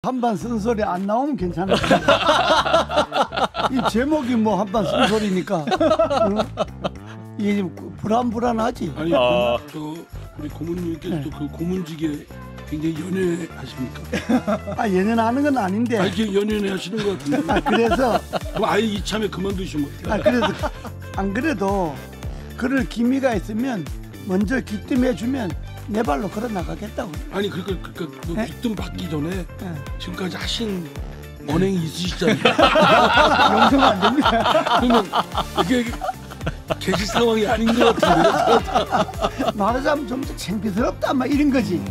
한반 쓴소리 안 나오면 괜찮아요. 이 제목이 뭐 한반 쓴소리니까 이게 좀 불안하지. 아니 저 우리 고문님께서도 그 고문직에 굉장히 연연하십니까? 연연하는 건 아닌데. 이게 연연하시는 것 같은데. 그래서 그럼 아예 이참에 그만두시면 어때요? 그래서 안 그래도 그럴 기미가 있으면 먼저 귀뜸해주면 내 발로 걸어 나가겠다고. 아니 그러니까 뭐 귀뜸 받기 전에 지금까지 하신 언행이 있으시잖아요. 용서가 안 됩니다. 그러면 이게 계실 상황이 아닌 것 같은데. 말하자면 좀 더 창피스럽다 막 이런 거지.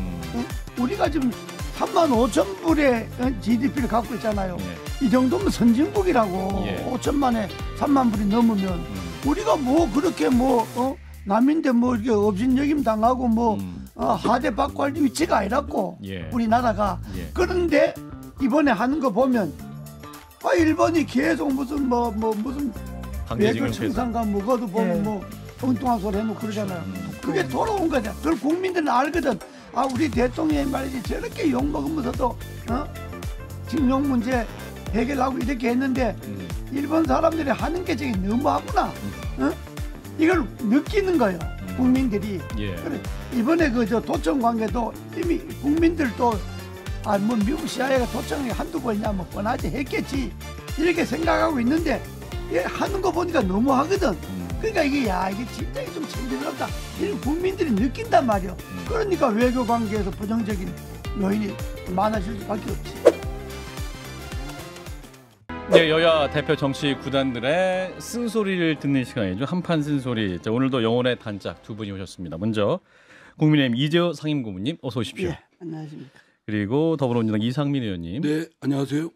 우리가 지금 35,000불의 GDP를 갖고 있잖아요. 이 정도면 선진국이라고. 5천만에 3만 불이 넘으면 우리가 뭐 그렇게 남인데 뭐 이렇게 업신여김 당하고 하대 받고 할 위치가 아니라고. 우리나라가. 그런데 이번에 하는 거 보면 일본이 계속 무슨 무슨 외교 청산가 그것도 보면 엉뚱한 소리 해놓고 그러잖아요. 그게 돌아온 거잖아. 그걸 국민들은 알거든. 우리 대통령이 말이지 저렇게 욕먹으면서도 징용 문제 해결하고 이렇게 했는데 일본 사람들이 하는 게 저게 너무하구나. 이걸 느끼는 거예요. 국민들이. 그래, 이번에 저 도청 관계도 이미 국민들도 뭐 미국 CIA가 도청이 한두 번이냐 뭐 뻔하지 했겠지 이렇게 생각하고 있는데 하는 거 보니까 너무하거든. 그러니까 이게 진짜 좀 창피스럽다. 이런 국민들이 느낀단 말이야. 그러니까 외교 관계에서 부정적인 요인이 많아질 수밖에 없지. 네, 여야 대표 정치 구단들의 쓴소리를 듣는 시간이죠. 한판 쓴소리. 자, 오늘도 영혼의 단짝 두 분이 오셨습니다. 먼저 국민의힘 이재호 상임고문님 어서 오십시오. 안녕하십니까. 그리고 더불어민주당 이상민 의원님. 네, 안녕하세요.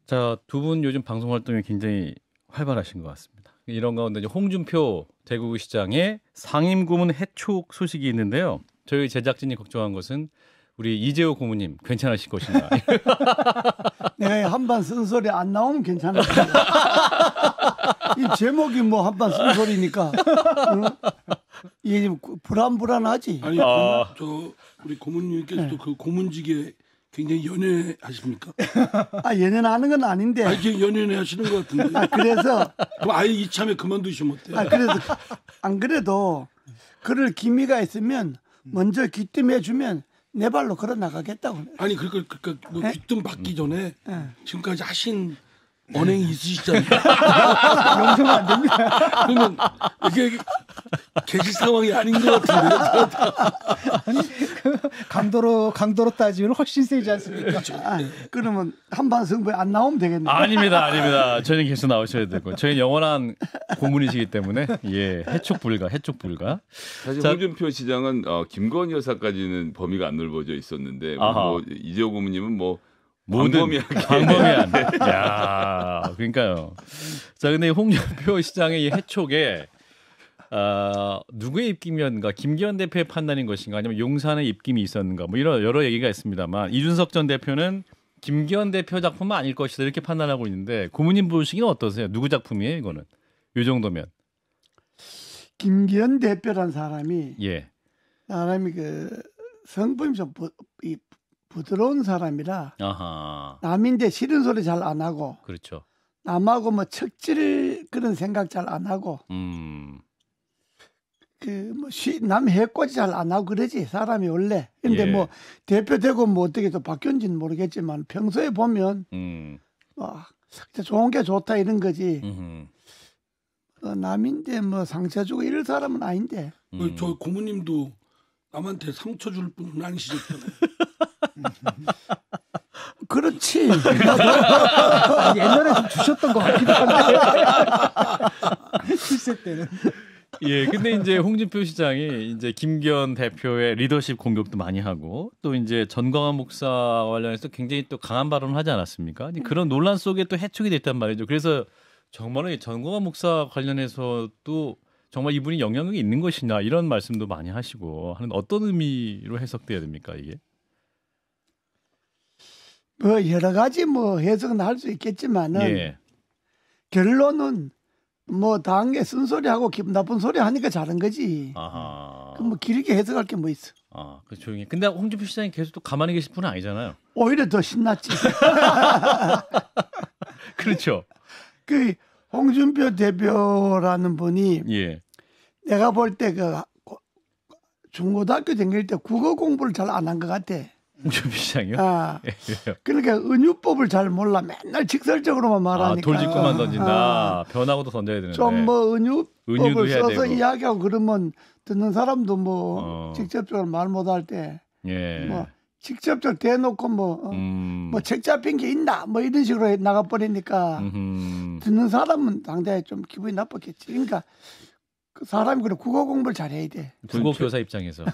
자, 두 분 요즘 방송 활동이 굉장히 활발하신 것 같습니다. 이런 가운데 이제 홍준표 대구시장의 상임고문 해촉 소식이 있는데요. 저희 제작진이 걱정한 것은 우리 이재호 고문님 괜찮으실 것인가. 내가 한반 쓴소리 안 나오면 괜찮을 거예요. 이 제목이 뭐 한반 쓴소리니까 이게 좀 불안하지. 아니 저 우리 고문님께서도 그 고문직에 굉장히 연연하십니까? 연연하는 건 아닌데. 이게 연연하시는 것 같은데. 그래서 그럼 아예 이참에 그만두시면 어때요? 그래서 안 그래도 그럴 기미가 있으면 먼저 귀뜸해주면 내 발로 걸어 나가겠다고. 아니 그러니까 뭐 귀뜸 받기 전에 지금까지 하신 언행이 있으시잖아요. 용서가 안 됩니다. 그러면 이게 계실 상황이 아닌 것 같은데. 강도로 따지면 훨씬 세지 않습니까? 그러면 한반 승부에 안 나오면 되겠네. 아닙니다. 저희는 계속 나오셔야 되고 저희는 영원한 고문이시기 때문에 해촉 불가. 사실 홍준표 시장은 김건희 여사까지는 범위가 안 넓어져 있었는데 이재호 고문님은 광범위한. 야, 그러니까요. 자, 근데 홍준표 시장의 이 해촉에 누구의 입김이었는가? 김기현 대표의 판단인 것인가? 아니면 용산의 입김이 있었는가? 뭐 이런 여러 얘기가 있습니다만 이준석 전 대표는 김기현 대표 작품은 아닐 것이다 이렇게 판단하고 있는데 고문님 보시기는 어떠세요? 누구 작품이에요, 이거는? 이 정도면. 김기현 대표란 사람이 그 성품이 좀 부드러운 사람이라 남인데 싫은 소리 잘 안 하고 그렇죠. 남하고 뭐 척질 그런 생각 잘 안 하고 남 해코지 잘 안 하고 그러지 사람이 원래. 근데 뭐 대표 되고 뭐 어떻게 또 바뀌었는지는 모르겠지만 평소에 보면 좋은 게 좋다 이런 거지. 남인데 뭐 상처 주고 이럴 사람은 아닌데. 저 고모님도 남한테 상처 줄 분은 아니시잖아요. 그렇지. 옛날에 좀 주셨던 것 같기도 한데. 실세 때는. 근데 이제 홍준표 시장이 이제 김기현 대표의 리더십 공격도 많이 하고 또 이제 전광환 목사 관련해서 굉장히 또 강한 발언을 하지 않았습니까? 그런 논란 속에 또 해촉이 됐단 말이죠. 그래서 정말로 전광환 목사 관련해서도 정말 이분이 영향력이 있는 것이냐 이런 말씀도 많이 하시고 하는 어떤 의미로 해석돼야 됩니까 이게? 뭐 여러 가지 뭐 해석은 할 수 있겠지만은 결론은 뭐 당에 쓴소리하고 기분 나쁜 소리 하니까 잘한 거지. 그럼 뭐 길게 해석할 게 뭐 있어? 그 조용히. 근데 홍준표 시장이 계속 또 가만히 계실 분은 아니잖아요. 오히려 더 신났지. 그렇죠. 그 홍준표 대표라는 분이 예. 내가 볼 때 그 중고등학교 다닐 때 국어 공부를 잘 안 한 것 같아. 홍준표 시장이요? 아, 예. 그러니까 은유법을 잘 몰라. 맨날 직설적으로만 말하니까. 돌직구만 던진다. 변하고도 던져야 되는데. 좀 뭐 은유도 은유법을 해야 써서 되고. 이야기하고 그러면 듣는 사람도 뭐 직접적으로 말 못할 때 예. 뭐 직접적으로 대놓고 뭐 책 잡힌 게 있나 뭐 이런 식으로 나가버리니까 듣는 사람은 상당히 좀 기분이 나빴겠지. 그러니까 그 사람이 그래 국어 공부를 잘해야 돼. 국어 교사 입장에서.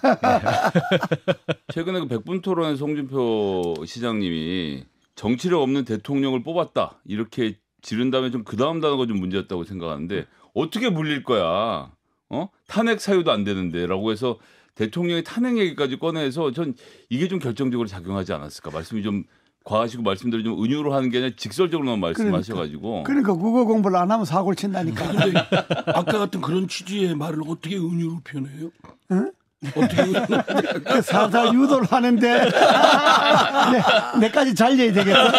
최근에 그 백분 토론에서 홍준표 시장님이 정치력 없는 대통령을 뽑았다 이렇게 지른 다음에 좀 그 다음 단어가 좀 문제였다고 생각하는데 어떻게 물릴 거야? 탄핵 사유도 안 되는데라고 해서 대통령이 탄핵 얘기까지 꺼내서 전 이게 좀 결정적으로 작용하지 않았을까? 말씀이 좀 과하시고 말씀대로 좀 은유로 하는 게 아니라 직설적으로만 말씀하셔가지고. 그러니까 국어 공부를 안 하면 사고를 친다니까. 근데 아까 같은 그런 취지의 말을 어떻게 은유로 표현해요? 응? 어떻게 그 살살 유도를 하는데 내까지 잘려야 되겠어.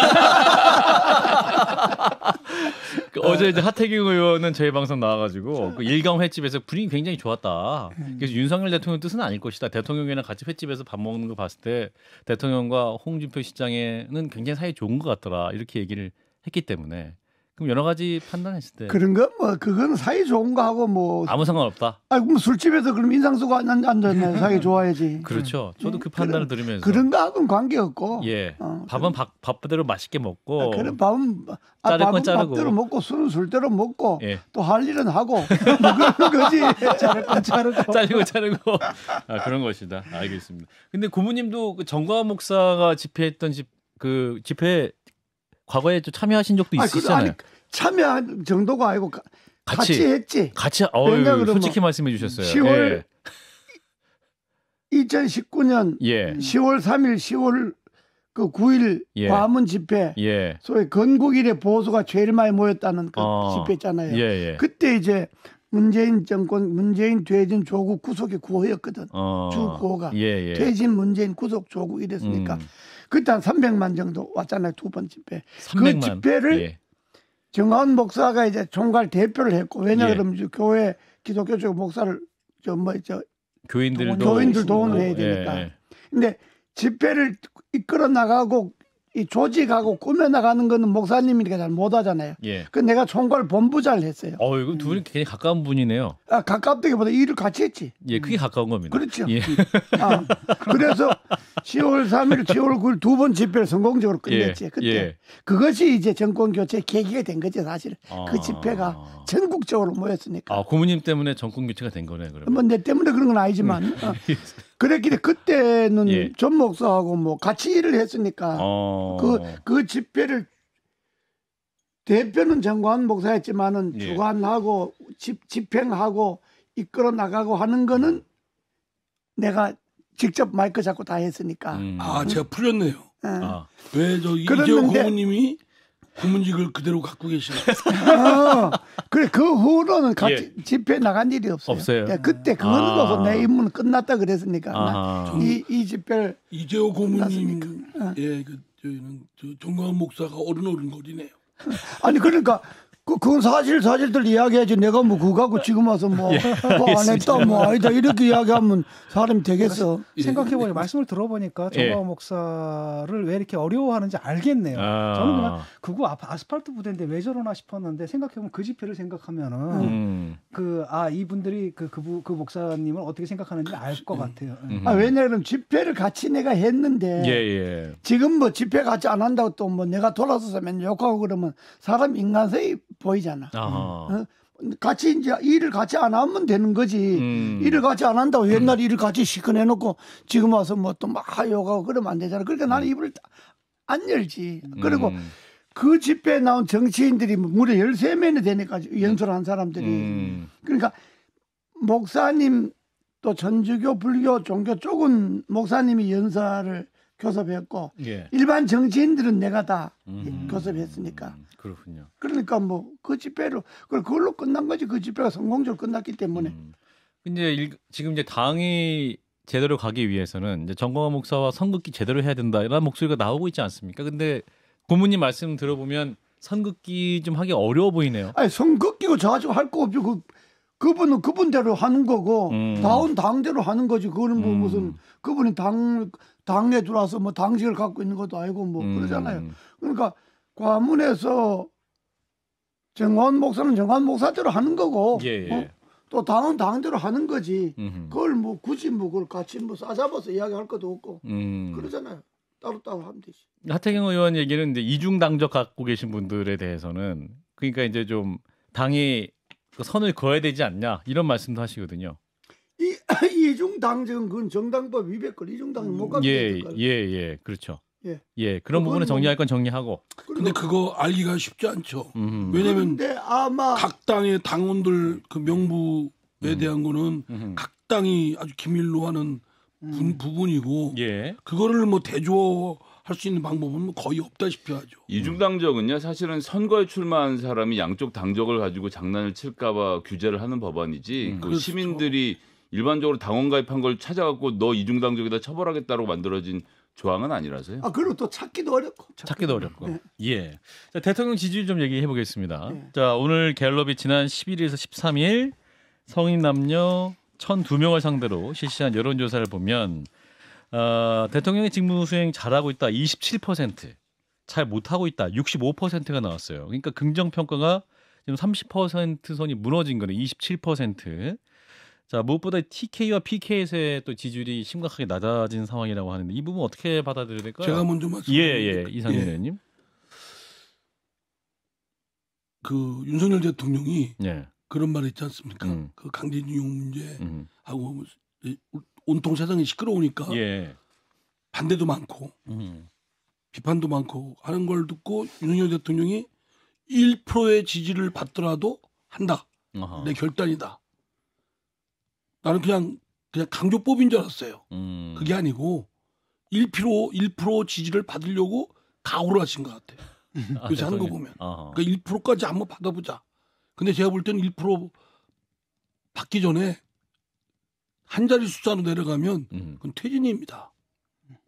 어제 이제 하태경 의원은 저희 방송 나와가지고 그 일강 횟집에서 분위기 굉장히 좋았다. 그래서 윤석열 대통령 뜻은 아닐 것이다. 대통령이랑 같이 횟집에서 밥 먹는 거 봤을 때 대통령과 홍준표 시장에는 굉장히 사이 좋은 것 같더라. 이렇게 얘기를 했기 때문에 그럼 여러 가지 판단했을 때 그런 건 뭐 그건 사이 좋은 거 하고 뭐 아무 상관없다. 그럼 술집에서 그럼 인상 쓰고 앉았네. 사이 좋아야지. 그렇죠. 저도 그 판단을 들으면서 그런 거하고는 관계 없고. 예. 밥은 밥대로 맛있게 먹고 그런 밥은 자를 건 자르고. 밥대로 먹고 술은 술대로 먹고 예. 또 할 일은 하고 뭐 그런 거지. 자를 건 자르고. 자르고 그런 것이다. 알겠습니다. 근데 고모님도 그 정광훈 목사가 집회했던 그 집회 과거에 또 참여하신 적도 있으시잖아요. 참여한 정도가 아니고 같이 했지. 같이 솔직히 말씀해 주셨어요. 10월 2019년 예. 10월 3일 10월 그 9일 예. 광화문 집회 예. 소위 건국일의 보수가 제일 많이 모였다는 그 집회 있잖아요. 예. 그때 이제 문재인 정권 문재인 퇴진 조국 구속의 구호였거든. 주 구호가 예. 퇴진 문재인 구속 조국 이랬으니까 그때 한 300만 정도 왔잖아요. 두 번 집회. 300만. 그 집회를 정광훈 목사가 이제 총괄 대표를 했고 왜냐 그러면 이제 교회 기독교 쪽 목사를 교인들 도움을 해야 되니까. 근데 집회를 이끌어 나가고 이 조직하고 꾸며 나가는 거는 목사님이니까 잘 못하잖아요. 그 내가 총괄 본부장을 했어요. 이거 두 분이 굉장히 가까운 분이네요. 가깝다기보다 일을 같이 했지. 예, 그게 가까운 겁니다. 그렇죠. 그래서 10월 3일, 10월 9일 두 번 집회를 성공적으로 끝냈지. 그때 그것이 이제 정권 교체 계기가 된 거지 사실. 그 집회가 전국적으로 모였으니까. 고모님 때문에 정권 교체가 된 거네. 그러면. 뭐 내 때문에 그런 건 아니지만. 그랬기 때문에 그때는 전 목사하고 뭐 같이 일을 했으니까 그 집회를 대표는 정광훈 목사였지만은 주관하고 집행하고 이끌어 나가고 하는 거는 내가 직접 마이크 잡고 다 했으니까. 제가 풀렸네요. 왜 저 이재호 고모님이 고문직을 그대로 갖고 계시나요? 그래 그 후로는 같이 집회 나간 일이 없어요. 그때 그거는 내 임무는 끝났다 그랬으니까 이 집회를 이재호 고모님 저희는 정광훈 목사가 어른어른거리네요. 아니 그러니까 그건 사실들 이야기하지 내가 뭐 그거 갖고 지금 와서 뭐 안 했다 뭐 아니다 이렇게 이야기하면 사람이 되겠어. 생각해보니 말씀을 들어보니까 정광훈 목사를 왜 이렇게 어려워하는지 알겠네요. 저는 그냥 그거 아스팔트 부대인데 왜 저러나 싶었는데 생각해보면 그 집회를 생각하면은 이분들이 그 목사님을 어떻게 생각하는지 알 것 같아요. 왜냐하면 집회를 같이 내가 했는데 지금 뭐 집회 같이 안 한다고 또 뭐 내가 돌아서서 맨 욕하고 그러면 사람 인간성이 보이잖아. 같이 이제 일을 같이 안 하면 되는 거지. 일을 같이 안 한다고 옛날에 일을 같이 시큰해놓고 지금 와서 뭐 또 막 욕하고 그러면 안 되잖아. 그러니까 나는 입을 안 열지. 그리고 그 집회에 나온 정치인들이 무려 13명이 되니까 연설한 사람들이. 그러니까 목사님 또 전주교 불교 종교 쪽은 목사님이 연설을 교섭했고 일반 정치인들은 내가 다 교섭했으니까. 그렇군요. 그러니까 뭐 그 집회로 그걸로 끝난 거지. 그 집회가 성공적으로 끝났기 때문에. 근데 지금 이제 당이 제대로 가기 위해서는 이제 정광훈 목사와 선긋기 제대로 해야 된다 이런 목소리가 나오고 있지 않습니까? 근데 고모님 말씀 들어보면 선긋기 좀 하기 어려워 보이네요. 아니 선긋기고 저가지고 할 거 없죠. 그분은 그분대로 하는 거고 다운 당대로 하는 거지. 그거는 뭐 무슨 그분이 당에 들어와서 뭐 당직을 갖고 있는 것도 아니고 뭐 그러잖아요. 그러니까 과문에서 정광훈 목사는 정광훈 목사대로 하는 거고 또 당은 당대로 하는 거지. 그걸 뭐 굳이 뭐 그걸 같이 뭐 싸잡아서 이야기할 것도 없고 그러잖아요. 따로따로 하면 되지. 하태경 의원 얘기는 이제 이중당적 갖고 계신 분들에 대해서는 그러니까 이제 좀 당이 선을 그어야 되지 않냐 이런 말씀도 하시거든요. 이중당적은 그건 정당법 위배걸. 이중당은 못 갖게 될까요? 예, 그렇죠. 그런 부분은 정리할 건 정리하고. 근데 그거 알기가 쉽지 않죠. 왜냐하면 아마 각 당의 당원들 그 명부에 대한 거는 각 당이 아주 기밀로 하는 부분이고 그거를 뭐 대조할 수 있는 방법은 거의 없다시피 하죠. 이중당적은요 사실은 선거에 출마한 사람이 양쪽 당적을 가지고 장난을 칠까봐 규제를 하는 법안이지 그 그렇죠. 시민들이 일반적으로 당원 가입한 걸 찾아갖고 너 이중당적이다 처벌하겠다고 만들어진 조항은 아니라서요. 그리고 또 찾기도 어렵고. 예. 자, 대통령 지지율 좀 얘기해 보겠습니다. 자, 오늘 갤럽이 지난 11일에서 13일 성인 남녀 1,002명을 상대로 실시한 여론조사를 보면 대통령의 직무 수행 잘하고 있다 27%, 잘 못하고 있다 65%가 나왔어요. 그러니까 긍정 평가가 지금 30% 선이 무너진 거네. 27%. 자, 무엇보다 TK와 PK에서의 또 지지율이 심각하게 낮아진 상황이라고 하는데 이 부분 어떻게 받아들여야 될까요? 제가 먼저 말씀드립니다. 이상민 의원님. 그 윤석열 대통령이 그런 말 있지 않습니까? 그 강제징용 문제하고 온통 세상이 시끄러우니까 반대도 많고 비판도 많고 하는 걸 듣고 윤석열 대통령이 1%의 지지를 받더라도 한다. 내 결단이다. 나는 그냥 강조법인 줄 알았어요. 그게 아니고 1% 지지를 받으려고 각오를 하신 것 같아요. 요새 하는 거 보면. 그러니까 1%까지 한번 받아보자. 근데 제가 볼 때는 1% 받기 전에 한 자리 숫자로 내려가면 그건 퇴진입니다.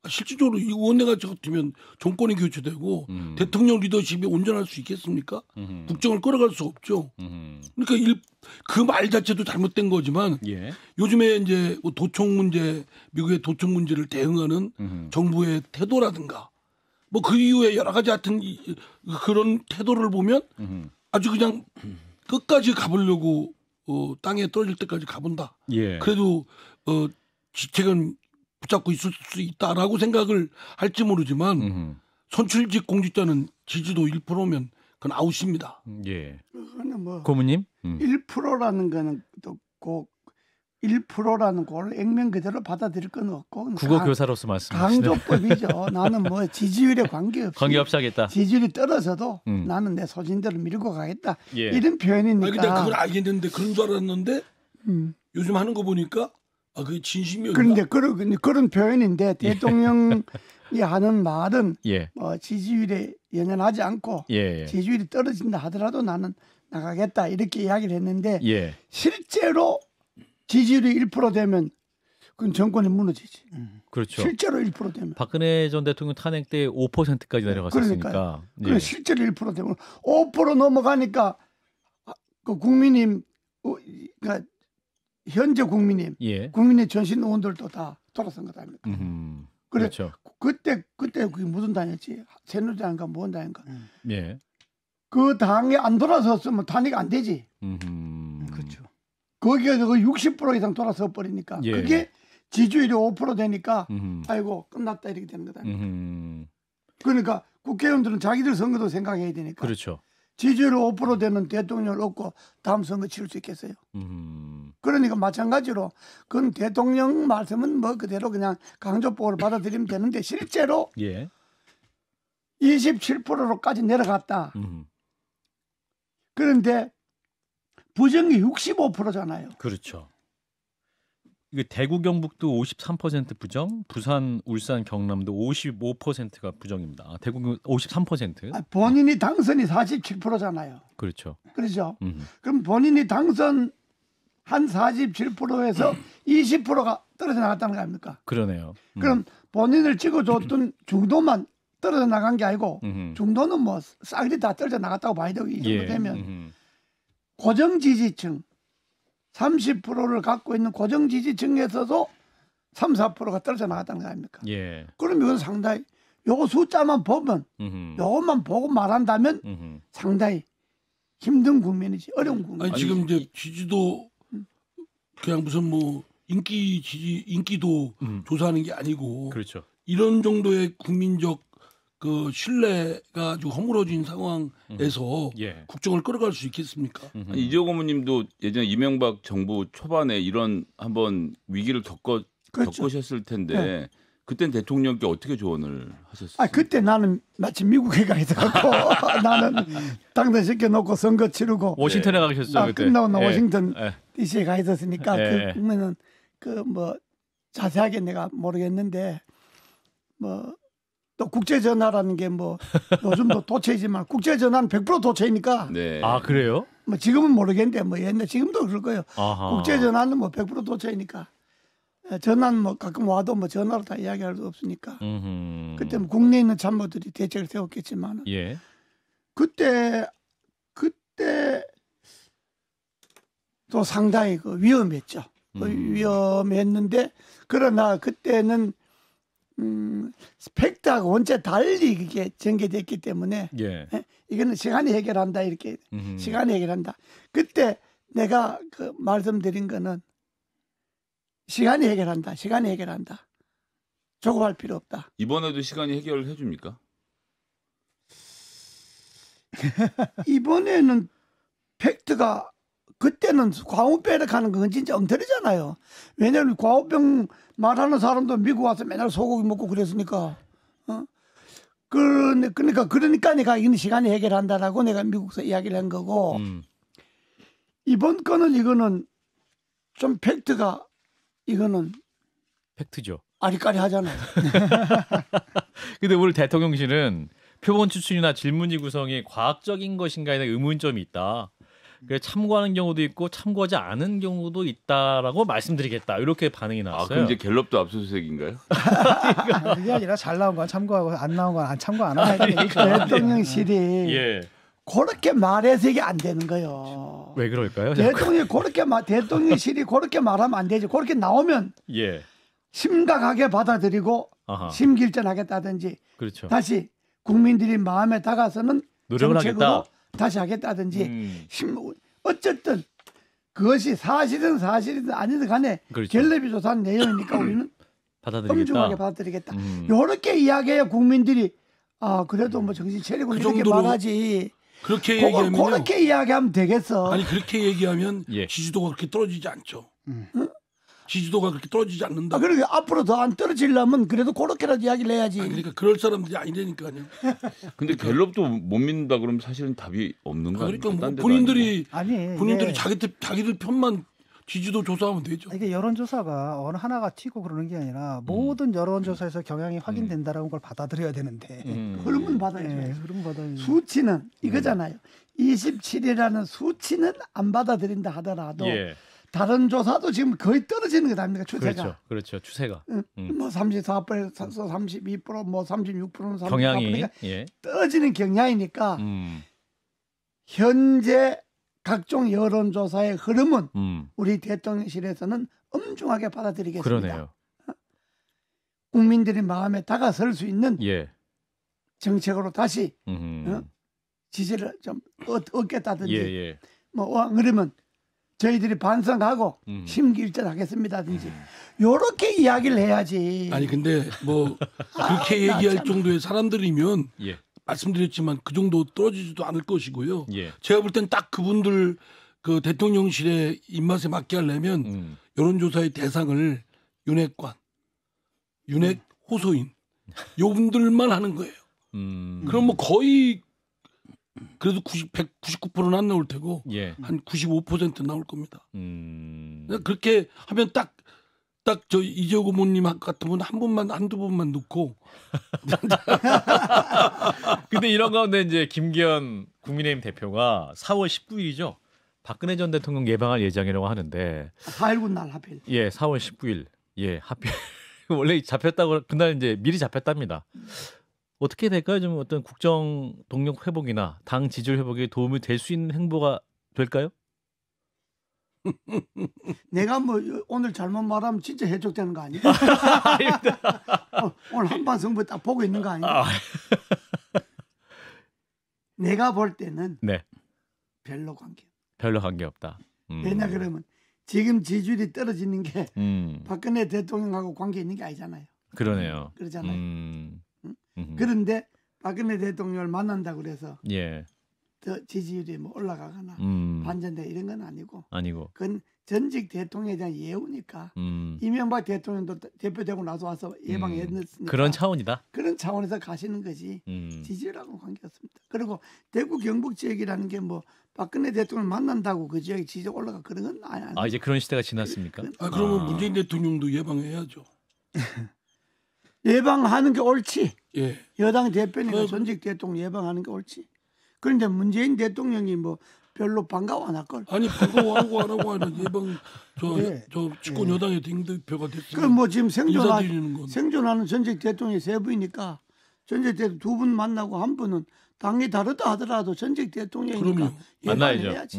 실질적으로 이 의원내가 같으면 정권이 교체되고 대통령 리더십이 온전할 수 있겠습니까? 국정을 끌어갈 수 없죠. 그러니까 그 말 자체도 잘못된 거지만 요즘에 이제 도청 문제, 미국의 도청 문제를 대응하는 정부의 태도라든가 뭐 그 이후에 여러 가지 하여튼 그런 태도를 보면 아주 그냥 끝까지 가보려고 땅에 떨어질 때까지 가본다. 그래도 지책은 붙잡고 있을 수 있다라고 생각을 할지 모르지만 선출직 공직자는 지지도 1%면 그건 아웃입니다. 그거는 뭐 고모님 1%라는 거는 또 꼭 1%라는 걸 액면 그대로 받아들일 건 없고 국어 교사로서 말씀하시네요. 강조법이죠. 나는 뭐 지지율에 관계없이 하겠다. 지지율이 떨어져도 나는 내 소신대로 밀고 가겠다. 이런 표현이니까. 내가 그걸 알겠는데 그런 줄 알았는데 요즘 하는 거 보니까 그게 진심이었나? 그런데 그런 표현인데 대통령이 하는 말은 지지율에 연연하지 않고 지지율이 떨어진다 하더라도 나는 나가겠다 이렇게 이야기를 했는데 실제로 지지율이 1% 되면 그건 정권이 무너지지. 그렇죠. 실제로 1% 되면. 박근혜 전 대통령 탄핵 때 5%까지 내려갔었으니까. 그러니까 실제로 1% 되면 5% 넘어가니까 그 국민님 그러니까 현재 국민의 전신 의원들도 다 돌아선 것 아닙니까? 그렇죠. 그때 그게 무슨 당이었지? 새누리당인가 뭔 당인가? 그 당에 안 돌아섰으면 탄핵이 안 되지. 그렇죠. 거기에 60% 이상 돌아서 버리니까 그게 지지율이 5% 되니까 아이고 끝났다 이렇게 되는 거다. 그러니까 국회의원들은 자기들 선거도 생각해야 되니까. 그렇죠. 지지율 5% 되는 대통령을 얻고 다음 선거 치를 수 있겠어요. 그러니까 마찬가지로 그건 대통령 말씀은 뭐 그대로 그냥 강조법으로 받아들이면 되는데 실제로 27%로까지 내려갔다. 그런데 부정이 65%잖아요. 그렇죠. 이게 대구 경북도 53% 부정, 부산, 울산, 경남도 55%가 부정입니다. 대구 53%. 본인이 당선이 47%잖아요. 그렇죠. 그렇죠. 그럼 본인이 당선 한 47%에서 20%가 떨어져 나갔다는 거 아닙니까? 그러네요. 그럼 본인을 찍어줬던 중도만 떨어져 나간 게 아니고 중도는 뭐 싸그리 다 떨어져 나갔다고 봐야 되고 이 정도 되면 고정 지지층 30%를 갖고 있는 고정 지지층에서도 3, 4%가 떨어져 나갔다는 거 아닙니까? 예. 그럼 이건 상당히 요거 숫자만 보면 요것만 보고 말한다면 상당히 힘든 국민이지 어려운 국민. 아니 지금 이제 지지도 그냥 무슨 뭐 인기도 조사하는 게 아니고 그렇죠. 이런 정도의 국민적 그 신뢰가 아주 허물어진 상황에서 국정을 끌어갈 수 있겠습니까? 아니, 이재호 고모님도 예전에 이명박 정부 초반에 이런 한번 위기를 겪으셨을 텐데 네. 그땐 대통령께 어떻게 조언을 하셨어요? 아 그때 나는 마치 미국에 가 있어갖고 나는 당선시켜 놓고 선거 치르고 워싱턴에 가셨죠 그때. 끝나고 나 워싱턴 DC에 가 있었으니까 그러면은 그 뭐 자세하게 내가 모르겠는데 뭐. 또 국제전화라는 게 뭐 요즘도 도체이지만 국제전화는 100% 도체이니까. 네. 아 그래요? 뭐 지금은 모르겠는데 뭐 옛날 지금도 그럴 거예요. 아하. 국제전화는 뭐 100% 도체이니까. 전화는 뭐 가끔 와도 뭐 전화로 다 이야기할 수 없으니까. 그때 뭐 국내에 있는 참모들이 대책을 세웠겠지만. 예. 그때 또 상당히 그 위험했죠. 위험했는데 그러나 그때는. 팩트하고 원체 달리 그게 전개됐기 때문에 이거는 시간이 해결한다 이렇게 시간이 해결한다. 그때 내가 그 말씀드린 거는 시간이 해결한다. 조급할 필요 없다. 이번에도 시간이 해결을 해줍니까? 이번에는 팩트가 그때는 광우병 하는 건 진짜 엉터리잖아요. 왜냐하면 광우병 말하는 사람도 미국 와서 맨날 소고기 먹고 그랬으니까. 그러니까 내가 이건 시간이 해결한다라고 내가 미국에서 이야기를 한 거고 이번 거는 이거는 좀 팩트가 이거는 팩트죠. 아리까리하잖아요. 근데 오늘 대통령실은 표본 추출이나 질문지 구성이 과학적인 것인가에 대한 의문점이 있다. 참고하는 경우도 있고 참고하지 않은 경우도 있다라고 말씀드리겠다. 이렇게 반응이 나왔어요. 그럼 이제 갤럽도 압수수색인가요? 그게 아니라 잘 나온 건 참고하고 안 나온 건 안 참고 안 하고 대통령실이 그렇게 말해서 이게 안 되는 거예요. 왜 그럴까요? 대통령실이 그렇게 말하면 안 되지. 그렇게 나오면 심각하게 받아들이고 심길전하겠다든지 그렇죠. 다시 국민들이 마음에 다가서는 노력을 하겠다. 다시 하겠다든지 어쨌든 그것이 사실은 아니든 간에 갤럽이 조사한 내용이니까 우리는 엄중하게 받아들이겠다. 이렇게 이야기해야 국민들이 그래도 뭐 정신 차리고 이렇게 말하지. 그렇게 얘기하면 그렇게 이야기하면 되겠어. 아니 그렇게 얘기하면 지지도가 그렇게 떨어지지 않죠. 지지도가 그렇게 떨어지지 않는다. 그러니까 앞으로 더 안 떨어지려면 그래도 그렇게라도 이야기를 해야지. 그러니까 그럴 사람들이 아니라니까요. 근데 갤럽도 못 믿는다 그러면 사실은 답이 없는 거예요. 그러니까 뭐 본인들이 자기들 편만 지지도 조사하면 되죠. 이게 여론조사가 어느 하나가 튀고 그러는 게 아니라 모든 여론조사에서 경향이 확인된다라는 걸 받아들여야 되는데 흐름은 받아야죠. 흐름 받아야죠. 수치는 이거잖아요. 27이라는 수치는 안 받아들인다 하더라도 다른 조사도 지금 거의 떨어지는 것 아닙니까? 추세가. 그렇죠. 추세가. 뭐 34%, 32%, 뭐 36%는 34%. 경향이 떨어지는 경향이니까 현재 각종 여론조사의 흐름은 우리 대통령실에서는 엄중하게 받아들이겠습니다. 그러네요. 국민들이 마음에 다가설 수 있는 정책으로 다시 지지를 좀 얻겠다든지 그러면 저희들이 반성하고 심기일전하겠습니다든지 요렇게 이야기를 해야지. 아니 근데 뭐 그렇게 얘기할 정도의 사람들이면 말씀드렸지만 그 정도 떨어지지도 않을 것이고요. 제가 볼 땐 딱 그분들 그 대통령실의 입맛에 맞게 하려면 여론조사의 대상을 윤핵관, 윤핵 호소인 요분들만 하는 거예요. 그럼 뭐 거의 그래도 99%는 안 나올 테고 한 95% 나올 겁니다. 그렇게 하면 딱 저 이재호 고모님 같은 분은 한두 번만 넣고. 근데 이런 가운데 이제 김기현 국민의힘 대표가 4월 19일이죠. 박근혜 전 대통령 예방할 예정이라고 하는데 4.19 날 하필. 예, 4월 19일. 예, 하필 원래 잡혔다고 그날 이제 미리 잡혔답니다. 어떻게 될까요? 좀 어떤 국정 동력 회복이나 당 지지율 회복에 도움이 될 수 있는 행보가 될까요? 내가 뭐 오늘 잘못 말하면 진짜 해촉되는 거 아니야? 오늘 한판 승부 딱 보고 있는 거 아니야? 내가 볼 때는 네. 별로 관계. 별로 관계 없다. 왜냐 그러면 지금 지지율이 떨어지는 게 박근혜 대통령하고 관계 있는 게 아니잖아요. 그러네요. 그러잖아요. 그런데 박근혜 대통령을 만난다고 그래서 예. 더 지지율이 뭐 올라가거나 반전돼 이런 건 아니고. 그건 전직 대통령에 대한 예우니까 이명박 대통령도 대표되고 나서 와서 예방했으니까 그런 차원이다. 그런 차원에서 가시는 거지 지지율하고는 관계없습니다. 그리고 대구 경북 지역이라는 게 뭐 박근혜 대통령을 만난다고 그 지역이 지지가 올라가 그런 건 아니에요. 아 이제 그런 시대가 지났습니까? 그러면 문재인 대통령도 예방해야죠. 예방하는 게 옳지. 예. 여당 대표니까 전직 대통령 예방하는 게 옳지. 그런데 문재인 대통령이 뭐 별로 반가워 안 할걸. 아니 반가워하고 안 하고 하는 예방 저 집권 여당의 대표가 됐으면. 그럼 뭐 지금 생존하는 전직 대통령이 세 분이니까 전직 대통령 두 분 만나고 한 분은 당이 다르다 하더라도 전직 대통령이니까 만나야죠.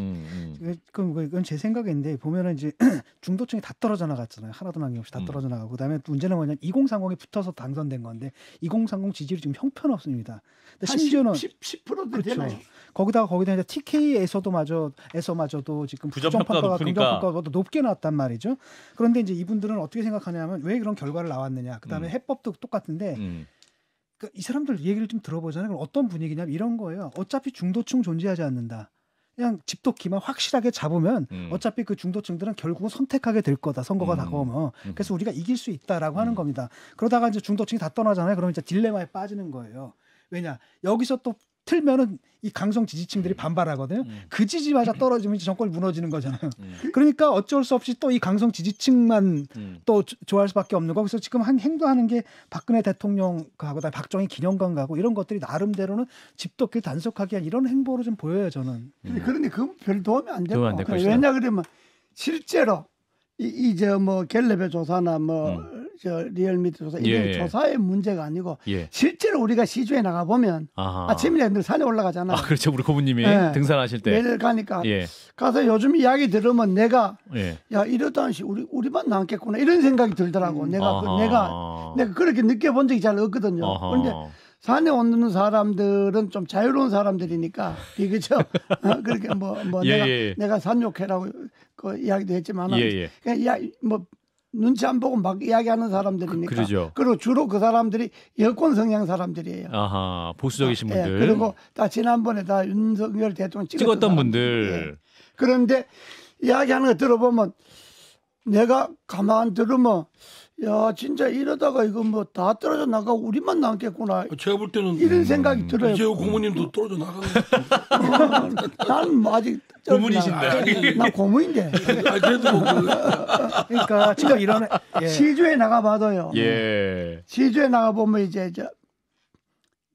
그건 제 생각인데 보면은 이제 중도층이 다 떨어져 나갔잖아요. 하나도 남김없이 다 떨어져 나가고 그다음에 문제는 뭐냐면 2030이 붙어서 당선된 건데 2030 지지율이 지금 형편없습니다. 근데 심지어는 10%도 그렇죠. 되나요? 거기다 이제 TK에서마저도 지금 부정평가가 긍정평가가 높게 나왔단 말이죠. 그런데 이제 이분들은 어떻게 생각하냐면 왜 그런 결과를 나왔느냐. 그다음에 해법도 똑같은데 이 사람들 얘기를 좀 들어보잖아요. 그럼 어떤 분위기냐면 이런 거예요. 어차피 중도층 존재하지 않는다. 그냥 집도기만 확실하게 잡으면 어차피 그 중도층들은 결국은 선택하게 될 거다. 선거가 다가오면. 그래서 우리가 이길 수 있다라고 하는 겁니다. 그러다가 이제 중도층이 다 떠나잖아요. 그러면 이제 딜레마에 빠지는 거예요. 왜냐? 여기서 또 틀면은 이 강성 지지층들이 반발하거든요. 그 지지마저 떨어지면 이제 정권이 무너지는 거잖아요. 그러니까 어쩔 수 없이 또 이 강성 지지층만 또 좋아할 수밖에 없는 거. 그래서 지금 행동하는 게 박근혜 대통령하고 박정희 기념관가고 이런 것들이 나름대로는 집도길 단속하기 위한 이런 행보로 좀 보여요 저는. 그런데 그건 별 도움이 안 되고. 왜냐 그러면 실제로 이제 뭐 갤럽의 조사나 뭐 저 리얼미터 조사 이게 조사의 문제가 아니고 실제로 우리가 시주에 나가 보면 아침에 늘 산에 올라가잖아. 그렇죠. 우리 고모님이 등산하실 때 매일 가니까 가서 요즘 이야기 들으면 내가 야 이러다 우리만 남겠구나 이런 생각이 들더라고. 내가 그렇게 느껴본 적이 잘 없거든요. 그런데 산에 오는 사람들은 좀 자유로운 사람들이니까 그렇죠. 그렇게 내가 산욕회라고 그 이야기도 했지만 그냥 뭐 눈치 안 보고 막 이야기하는 사람들이니까. 그리고 주로 그 사람들이 여권 성향 사람들이에요. 보수적이신 분들. 그리고 다 지난번에 다 윤석열 대통령 찍었던 분들. 그런데 이야기하는 거 들어보면 내가 가만 들으면 야 진짜 이러다가 이거 뭐 다 떨어져 나가고 우리만 남겠구나. 제가 볼 때는 이런 생각이 들어요. 이재호 고모님도 떨어져 나가는 것 같은데. 나는 뭐 아직 고문이신데. 나 고문인데. 그래도 그러니까 지금 이런 시주에 나가봐도요. 시주에 나가보면 이제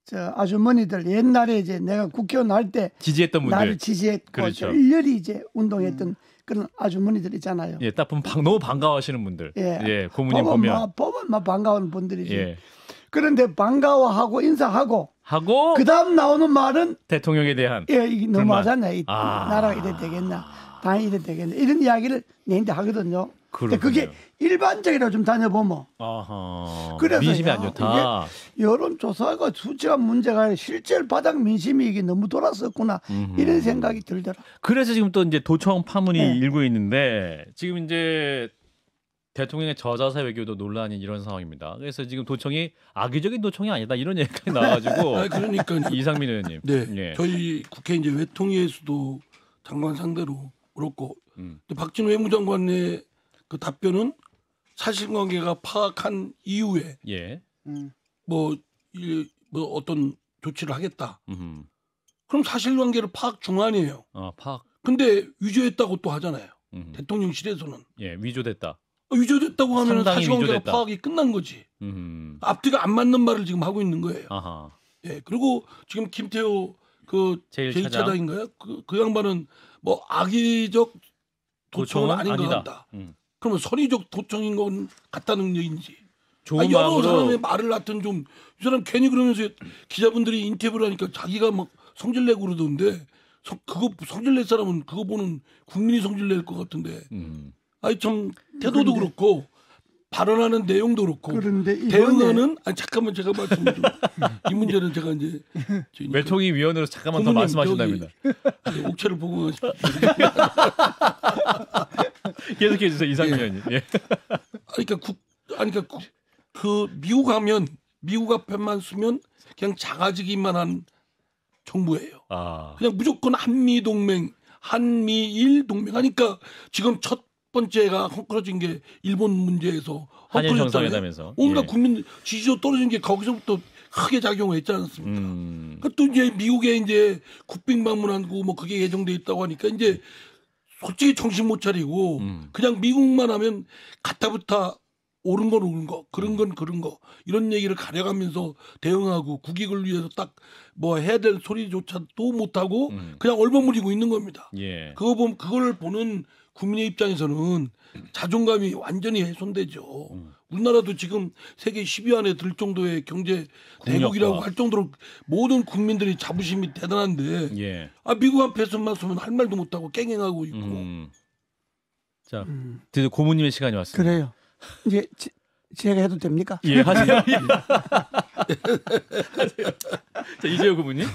저 아주머니들 옛날에 이제 내가 국회의원 할 때 지지했던 분들 나를 지지했고 그렇죠. 일렬히 이제 운동했던 그런 아주머니들 있잖아요. 딱 보면 너무 반가워하시는 분들. 고모님 보면 막 반가운 분들이지. 그런데 반가워하고 인사하고 그다음 나오는 말은 대통령에 대한 이게 너무하잖아요. 나라가 이래 되겠나, 당이 이래 되겠나 이런 이야기를 내한테 하거든요. 근데 그게 일반적이라 좀 다녀보면 그래서 민심이 안 좋다. 여론조사가 수치가 문제가 아니라 실제 바닥 민심이 이게 너무 돌았었구나 이런 생각이 들더라. 그래서 지금 또 이제 도청 파문이 일고 있는데 지금 이제 대통령의 저자세 외교도 논란이 이런 상황입니다. 그래서 지금 도청이 악의적인 도청이 아니다 이런 얘기가 나와가지고 그러니까 이상민 의원님. 저희 국회 이제 외통위에서도 장관 상대로 그렇고 박진호 외무장관의 그 답변은 사실관계가 파악한 이후에 뭐 어떤 조치를 하겠다. 그럼 사실관계를 파악 중간이에요. 파악. 근데 위조했다고 또 하잖아요. 대통령실에서는. 위조됐다. 위조됐다고 하면 사실관계가 파악이 끝난 거지. 앞뒤가 안 맞는 말을 지금 하고 있는 거예요. 그리고 지금 김태호 그 제1차장인가요? 그 양반은 뭐 악의적 도청은 아닌 것 같다. 그러면 선의적 도청인 건 같다는 얘기인지. 좋은 여러 마음으로 사람의 말을 하여튼 좀 이 사람 괜히 그러면서 기자분들이 인터뷰를 하니까 자기가 막 성질내고 그러던데 그거 성질낼 사람은 그거 보는 국민이 성질낼 것 같은데. 아니 참 태도도 그렇고 발언하는 내용도 그렇고 그런데 대응하는 잠깐만 제가 말씀 좀 이 문제는 제가 이제 외통위 위원으로 잠깐만 더 말씀하신답니다. 옥체를 보고 가십시오. 계속해 주세요 이상민 의원님. 예. 그러니까 그 미국 가면 미국 앞에만 쓰면 그냥 작아지기만 한 정부예요. 그냥 무조건 한미 동맹, 한미일 동맹 하니까 지금 첫 번째가 헝클어진 게 일본 문제에서 한일 정상회담에서 온갖 국민 지지도 떨어진 게 거기서부터 크게 작용했지 않습니까? 또 이제 미국에 이제 국빈 방문하고 뭐 그게 예정돼 있다고 하니까 이제 솔직히 정신 못 차리고 그냥 미국만 하면 가타부타 옳은 건 옳은 거, 그런 건 그런 거 이런 얘기를 가려가면서 대응하고 국익을 위해서 딱 뭐 해야 될 소리조차도 못 하고 그냥 얼버무리고 있는 겁니다. 예. 그걸 보는 국민의 입장에서는 자존감이 완전히 훼손되죠. 우리나라도 지금 세계 10위 안에 들 정도의 경제 대국이라고 할 정도로 모든 국민들이 자부심이 대단한데 예. 미국 앞에서만 서면 할 말도 못하고 깽깽하고 있고. 자, 드디어 고모님의 시간이 왔습니다. 그래요. 이제 제가 해도 됩니까? 예, 하세요. 자, 이재호 고모님.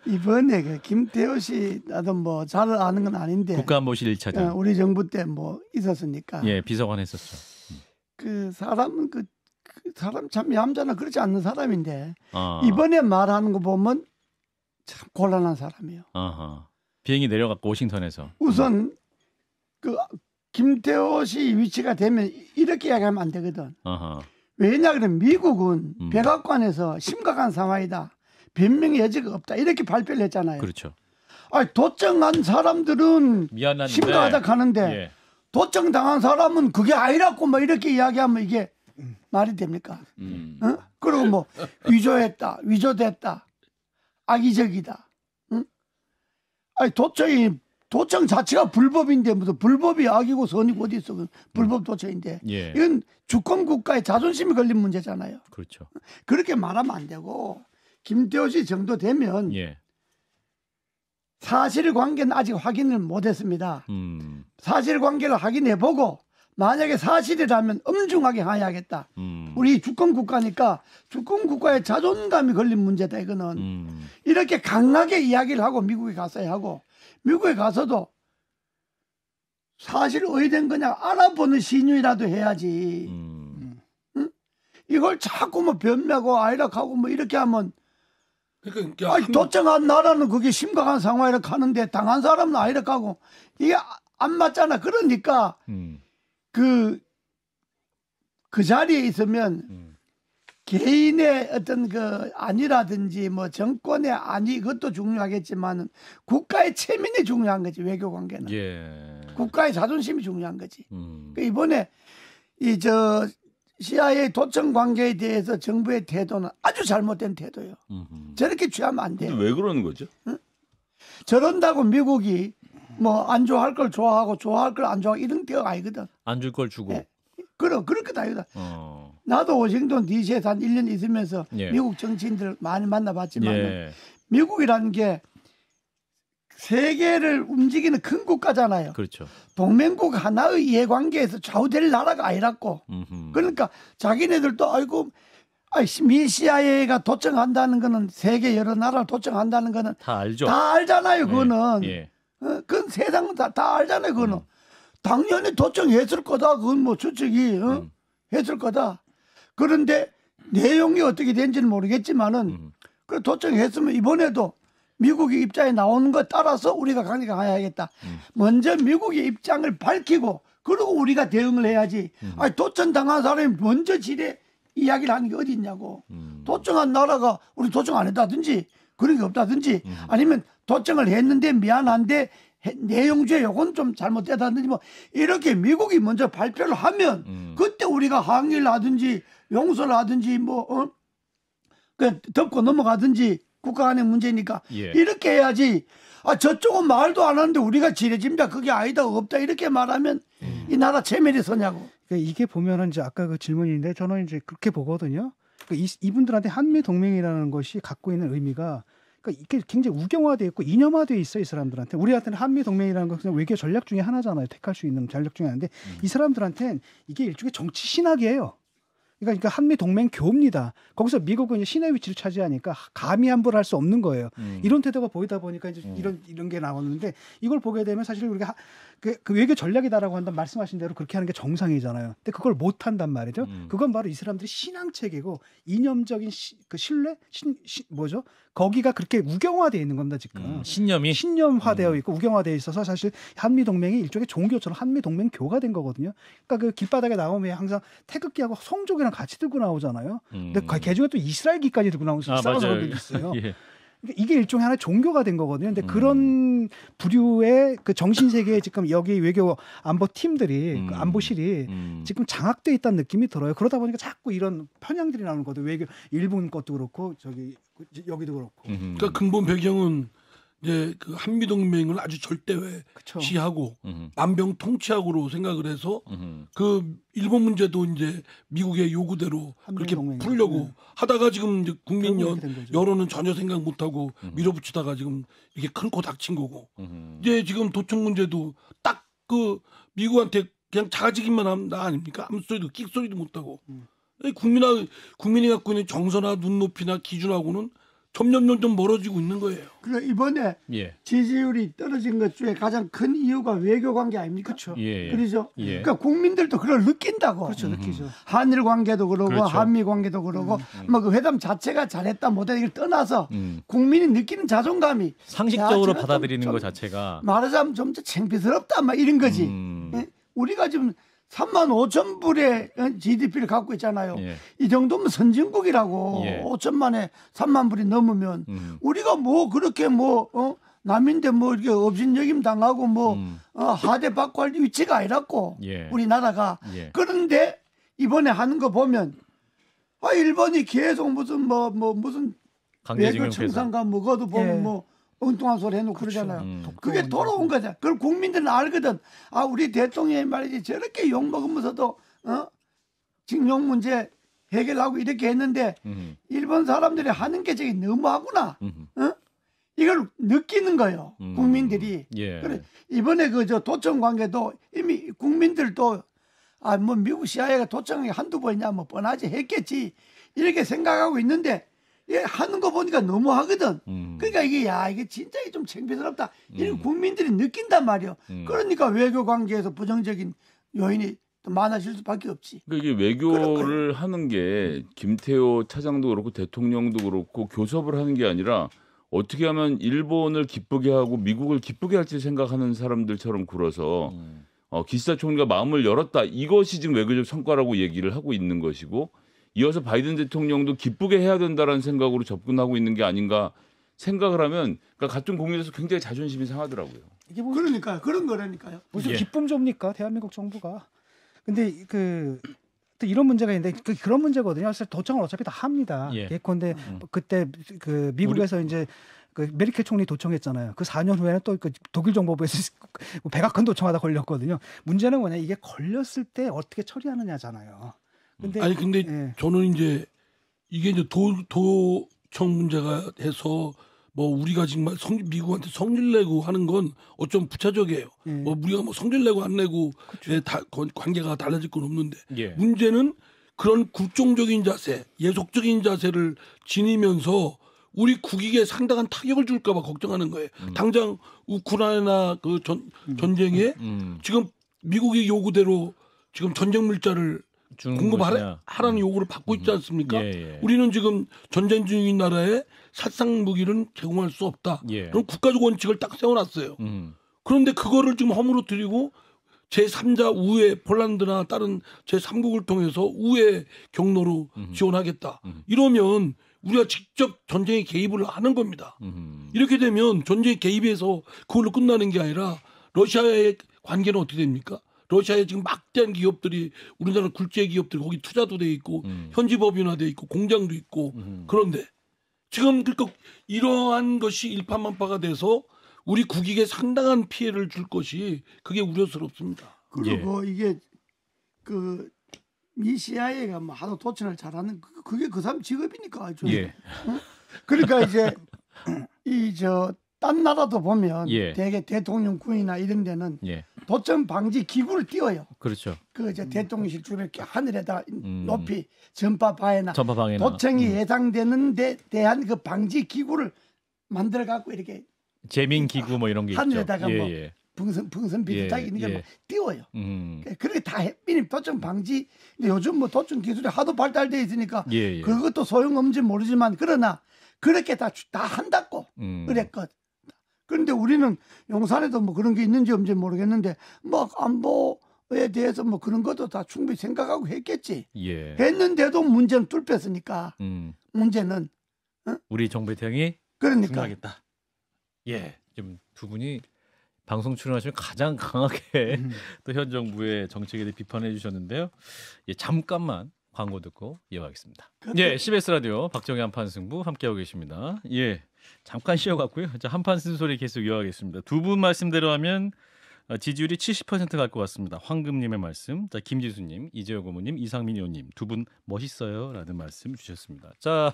이번에 그 김태호 씨 나도 뭐 잘 아는 건 아닌데 국가안보실 1차장. 우리 정부 때 뭐 있었으니까. 예, 비서관 했었죠. 그 사람은 그 사람 참 얌전한 그렇지 않는 사람인데 이번에 말하는 거 보면 참 곤란한 사람이에요. 비행기 내려갔고 워싱턴에서. 우선 그 김태호 씨 위치가 되면 이렇게 이야기하면 안 되거든. 왜냐 그러면 미국은 백악관에서 심각한 상황이다. 변명의 여지가 없다. 이렇게 발표를 했잖아요. 그렇죠. 도청한 사람들은 미안한데, 심각하다 하는데 예. 도청당한 사람은 그게 아니라고 뭐 이렇게 이야기하면 이게 말이 됩니까? 그리고 뭐 위조했다, 위조됐다, 악의적이다. 응? 도청 자체가 불법인데 무슨 불법이 악이고 선이고 어디 있어? 불법 도청인데 예. 이건 주권 국가의 자존심이 걸린 문제잖아요. 그렇죠. 그렇게 말하면 안 되고 김태호 씨 정도 되면 예. 사실관계는 아직 확인을 못했습니다. 사실관계를 확인해보고 만약에 사실이라면 엄중하게 항의하겠다. 우리 주권국가니까 주권국가의 자존감이 걸린 문제다 이거는. 이렇게 강하게 이야기를 하고 미국에 갔어야 하고 미국에 가서도 사실 의된 거냐 알아보는 신유이라도 해야지. 응? 이걸 자꾸 뭐 변명하고 아이락하고 뭐 이렇게 하면 도청한 나라는 그게 심각한 상황이라 하는데 당한 사람은 아이락하고 이게 안 맞잖아. 그러니까 그 자리에 있으면 개인의 어떤 그 안위라든지 뭐 정권의 안위 그것도 중요하겠지만 국가의 체면이 중요한 거지 외교 관계는. 예. 국가의 자존심이 중요한 거지. 그러니까 이번에 CIA 도청 관계에 대해서 정부의 태도는 아주 잘못된 태도예요. 저렇게 취하면 안 돼요. 근데 왜 그러는 거죠? 응? 저런다고 미국이 뭐 안 좋아할 걸 좋아하고 좋아할 걸 안 좋아하고 이런 때가 아니거든. 안 줄 걸 주고. 네. 그렇게 다이거든. 나도 워싱턴 DC에서 한 1년 있으면서 예. 미국 정치인들 많이 만나봤지만 예. 미국이라는 게 세계를 움직이는 큰 국가잖아요. 그렇죠. 동맹국 하나의 이해관계에서 좌우될 나라가 아니라고. 그러니까 자기네들도 아이고 미 CIA가 도청한다는 거는 세계 여러 나라를 도청한다는 거는 다 알죠. 다 알잖아요. 그거는. 예. 그건 세상은 다 알잖아요. 그거는. 당연히 도청했을 거다. 그건 뭐 추측이 했을 거다. 그런데 내용이 어떻게 된지는 모르겠지만은 그 도청했으면 이번에도 미국의 입장에 나오는 것 따라서 우리가 강력해야겠다. 먼저 미국의 입장을 밝히고 그리고 우리가 대응을 해야지. 도청 당한 사람이 먼저 지뢰 이야기를 하는 게 어디 있냐고. 도청한 나라가 우리 도청 안 했다든지 그런 게 없다든지 아니면 도청을 했는데 미안한데 내용주에 요건 좀 잘못됐다든지 뭐 이렇게 미국이 먼저 발표를 하면 그때 우리가 항의를 하든지 용서를 하든지 뭐 그냥 덮고 넘어가든지 국가 간의 문제니까 이렇게 해야지. 저쪽은 말도 안 하는데 우리가 지레짐작 그게 아니다 없다 이렇게 말하면 이 나라 체면이 서냐고. 그러니까 이게 보면은 이제 아까 그 질문인데 저는 이제 그렇게 보거든요. 그러니까 이분들한테 한미 동맹이라는 것이 갖고 있는 의미가 그러니까 이게 굉장히 우경화되어 있고 이념화되어 있어요, 이 사람들한테. 우리한테는 한미 동맹이라는 것은 외교 전략 중에 하나잖아요. 택할 수 있는 전략 중에 하나인데 이 사람들한테는 이게 일종의 정치 신학이에요. 그러니까 한미 동맹 교입니다. 거기서 미국은 이제 신의 위치를 차지하니까 감히 함부로 할 수 없는 거예요. 이런 태도가 보이다 보니까 이제 이런 게 나오는데 이걸 보게 되면 사실 우리가 그 외교 전략이다라고 한다면 말씀하신 대로 그렇게 하는 게 정상이잖아요. 근데 그걸 못 한단 말이죠. 그건 바로 이 사람들이 신앙 체계고 이념적인 그 신뢰 뭐죠? 거기가 그렇게 우경화되어 있는 겁니다 지금. 신념이 신념화되어 있고 우경화되어 있어서 사실 한미 동맹이 일종의 종교처럼 한미 동맹교가 된 거거든요. 그러니까 그 길바닥에 나오면 항상 태극기하고 성족이랑 같이 들고 나오잖아요. 근데 개중에 또 이스라엘기까지 들고 나오는 이상한 사람들이 있어요. 예. 그러니까 이게 일종의 하나의 종교가 된 거거든요. 근데 그런 부류의 그 정신 세계에 지금 여기 외교 안보 팀들이 그 안보실이 지금 장악돼 있다는 느낌이 들어요. 그러다 보니까 자꾸 이런 편향들이 나오는 거죠. 외교 일본 것도 그렇고 저기 여기도 그렇고. 그러니까 근본 배경은 이제 그 한미 동맹을 아주 절대시하고 만병통치약으로 생각을 해서 그 일본 문제도 이제 미국의 요구대로 그렇게 풀려고 하다가 지금 이제 국민 여론은 전혀 생각 못하고 밀어붙이다가 지금 이게 큰 코 닥친 거고 이제 지금 도청 문제도 딱 그 미국한테 그냥 작아지기만 하면 나 아닙니까? 아무 소리도 끽 소리도 못하고 국민이 갖고 있는 정서나 눈높이나 기준하고는 점점 멀어지고 있는 거예요. 그래 이번에 지지율이 떨어진 것 중에 가장 큰 이유가 외교 관계 아닙니까? 그렇죠. 그렇죠. 그러니까 국민들도 그걸 느낀다고. 그렇죠, 느끼죠. 한일 관계도 그러고 그렇죠. 한미 관계도 그러고 뭐 그 회담 자체가 잘했다 못했다 이걸 떠나서 국민이 느끼는 자존감이 상식적으로 받아들이는 것 자체가 말하자면 좀 창피스럽다 막 이런 거지. 우리가 지금 3만 5천 불의 GDP를 갖고 있잖아요. 이 정도면 선진국이라고 5천만에 3만 불이 넘으면 우리가 뭐 그렇게 남인데 뭐 이렇게 업신여김 당하고 하대 받고 할 위치가 아니라고 우리나라가. 그런데 이번에 하는 거 보면 일본이 계속 무슨 무슨 외교 청산가 뭐거도 보면 엉뚱한 소리 해놓고 그러잖아요. 그게 돌아온 거죠. 그걸 국민들은 알거든. 우리 대통령이 말이지 저렇게 욕먹으면서도 징용 문제 해결하고 이렇게 했는데 일본 사람들이 하는 게 저게 너무하구나. 이걸 느끼는 거예요. 국민들이. 그래 이번에 저 도청 관계도 이미 국민들도 뭐 미국 CIA가 도청이 한두 번이냐 뭐 뻔하지 했겠지 이렇게 생각하고 있는데 하는 거 보니까 너무하거든. 그러니까 이게 진짜 좀 창피스럽다. 이런 국민들이 느낀단 말이에요. 그러니까 외교 관계에서 부정적인 요인이 또 많아질 수밖에 없지. 그러니까 이게 외교를 하는 게 김태호 차장도 그렇고 대통령도 그렇고 교섭을 하는 게 아니라 어떻게 하면 일본을 기쁘게 하고 미국을 기쁘게 할지 생각하는 사람들처럼 굴어서 기시다 총리가 마음을 열었다. 이것이 지금 외교적 성과라고 얘기를 하고 있는 것이고 이어서 바이든 대통령도 기쁘게 해야 된다라는 생각으로 접근하고 있는 게 아닌가 생각을 하면 그러니까 같은 국민에서 굉장히 자존심이 상하더라고요. 이게 그러니까요. 그런 거라니까요. 무슨 기쁨 줍니까 대한민국 정부가. 근데 또 이런 문제가 있는데 그런 문제거든요. 사실 도청을 어차피 다 합니다. 예컨대 그때 그 미국에서 이제 그 메르켈 총리 도청했잖아요. 그 4년 후에는 또 그 독일 정보부에서 백악관 도청하다 걸렸거든요. 문제는 뭐냐 이게 걸렸을 때 어떻게 처리하느냐잖아요. 근데 저는 이제 이게 이제 도청 문제가 해서 뭐 우리가 정말 미국한테 성질 내고 하는 건 어쩜 부차적이에요. 뭐 우리가 뭐 성질 내고 안 내고 관계가 달라질 건 없는데 문제는 그런 굴종적인 자세, 예속적인 자세를 지니면서 우리 국익에 상당한 타격을 줄까봐 걱정하는 거예요. 당장 우크라이나 그 전쟁에 지금 미국의 요구대로 지금 전쟁 물자를 공급하라는 요구를 받고 있지 않습니까? 우리는 지금 전쟁 중인 나라에殺傷 무기는 제공할 수 없다. 그럼 국가적 원칙을 딱 세워놨어요. 그런데 그거를 지금 허물어뜨리고 제3자 우회 폴란드나 다른 제3국을 통해서 우회 경로로 지원하겠다. 이러면 우리가 직접 전쟁에 개입을 하는 겁니다. 이렇게 되면 전쟁에 개입해서 그걸로 끝나는 게 아니라 러시아의 관계는 어떻게 됩니까? 러시아에 지금 막대한 기업들이 우리나라 굴제 기업들이 거기 투자도 돼 있고 현지 법인화돼 있고 공장도 있고 그런데 지금 그러니까 이러한 것이 일파만파가 돼서 우리 국익에 상당한 피해를 줄 것이 그게 우려스럽습니다. 그리고 이게 그 미 CIA가 뭐 하도 도친을 잘하는 그게 그 사람 직업이니까. 예. 그러니까 이제 딴 나라도 보면 예. 대개 대통령궁이나 이런 데는 예. 도청 방지 기구를 띄워요. 그렇죠. 그 이제 대통령실 주변 이렇게 하늘에다 높이 전파방해나 전파방해나 도청이 예상되는 데 대한 그 방지 기구를 만들어 갖고 이렇게 재민 기구 뭐 이런 게 하늘에다가 있죠. 뭐 예. 풍선 비슷하게 예. 있는 게 예. 띄워요. 음. 그렇게 다 해피님 도청 방지. 근데 요즘 뭐 도청 기술이 하도 발달돼 있으니까 예. 그것도 소용없는지 모르지만 그러나 그렇게 다 한다고 그랬거든. 그런데 우리는 용산에도 뭐 그런 게 있는지 없는지 모르겠는데 뭐 안보에 대해서 뭐 그런 것도 다 충분히 생각하고 했겠지. 예. 했는데도 문제는 뚫혔으니까 문제는 우리 정부 대응이 그러니까 중요하겠다. 예. 지금 두 분이 방송 출연하시면 가장 강하게 또 현 정부의 정책에 대해 비판해 주셨는데요. 예, 잠깐만 광고 듣고 이어가겠습니다. 예, CBS 라디오 박정희 한판 승부 함께하고 계십니다. 예, 잠깐 쉬어갔고요. 자, 한판 쓴소리 계속 이어가겠습니다. 두 분 말씀대로 하면 지지율이 70% 갈 것 같습니다. 황금님의 말씀, 자 김지수님, 이재호 고모님, 이상민 의원님 두 분 멋있어요라는 말씀 주셨습니다. 자,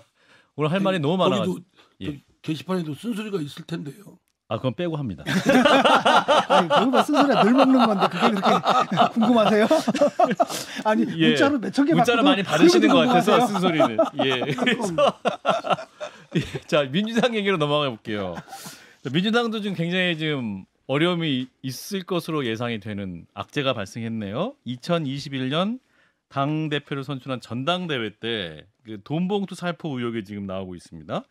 오늘 할 말이 너무 많아가지고 거기도 예. 게시판에도 쓴소리가 있을 텐데요. 아, 그건 빼고 합니다. 아니, 그거 쓴소리가 늘 먹는 건데 그게 그렇게 궁금하세요? 아니, 예. 문자로 몇천 개 문자를 많이 받으시는 것 같아서 쓴소리는. 예. 그래서 예. 자, 민주당 얘기로 넘어가 볼게요. 민주당도 지금 굉장히 지금 어려움이 있을 것으로 예상이 되는 악재가 발생했네요. 2021년 당 대표를 선출한 전당대회 때 그 돈봉투 살포 의혹이 지금 나오고 있습니다.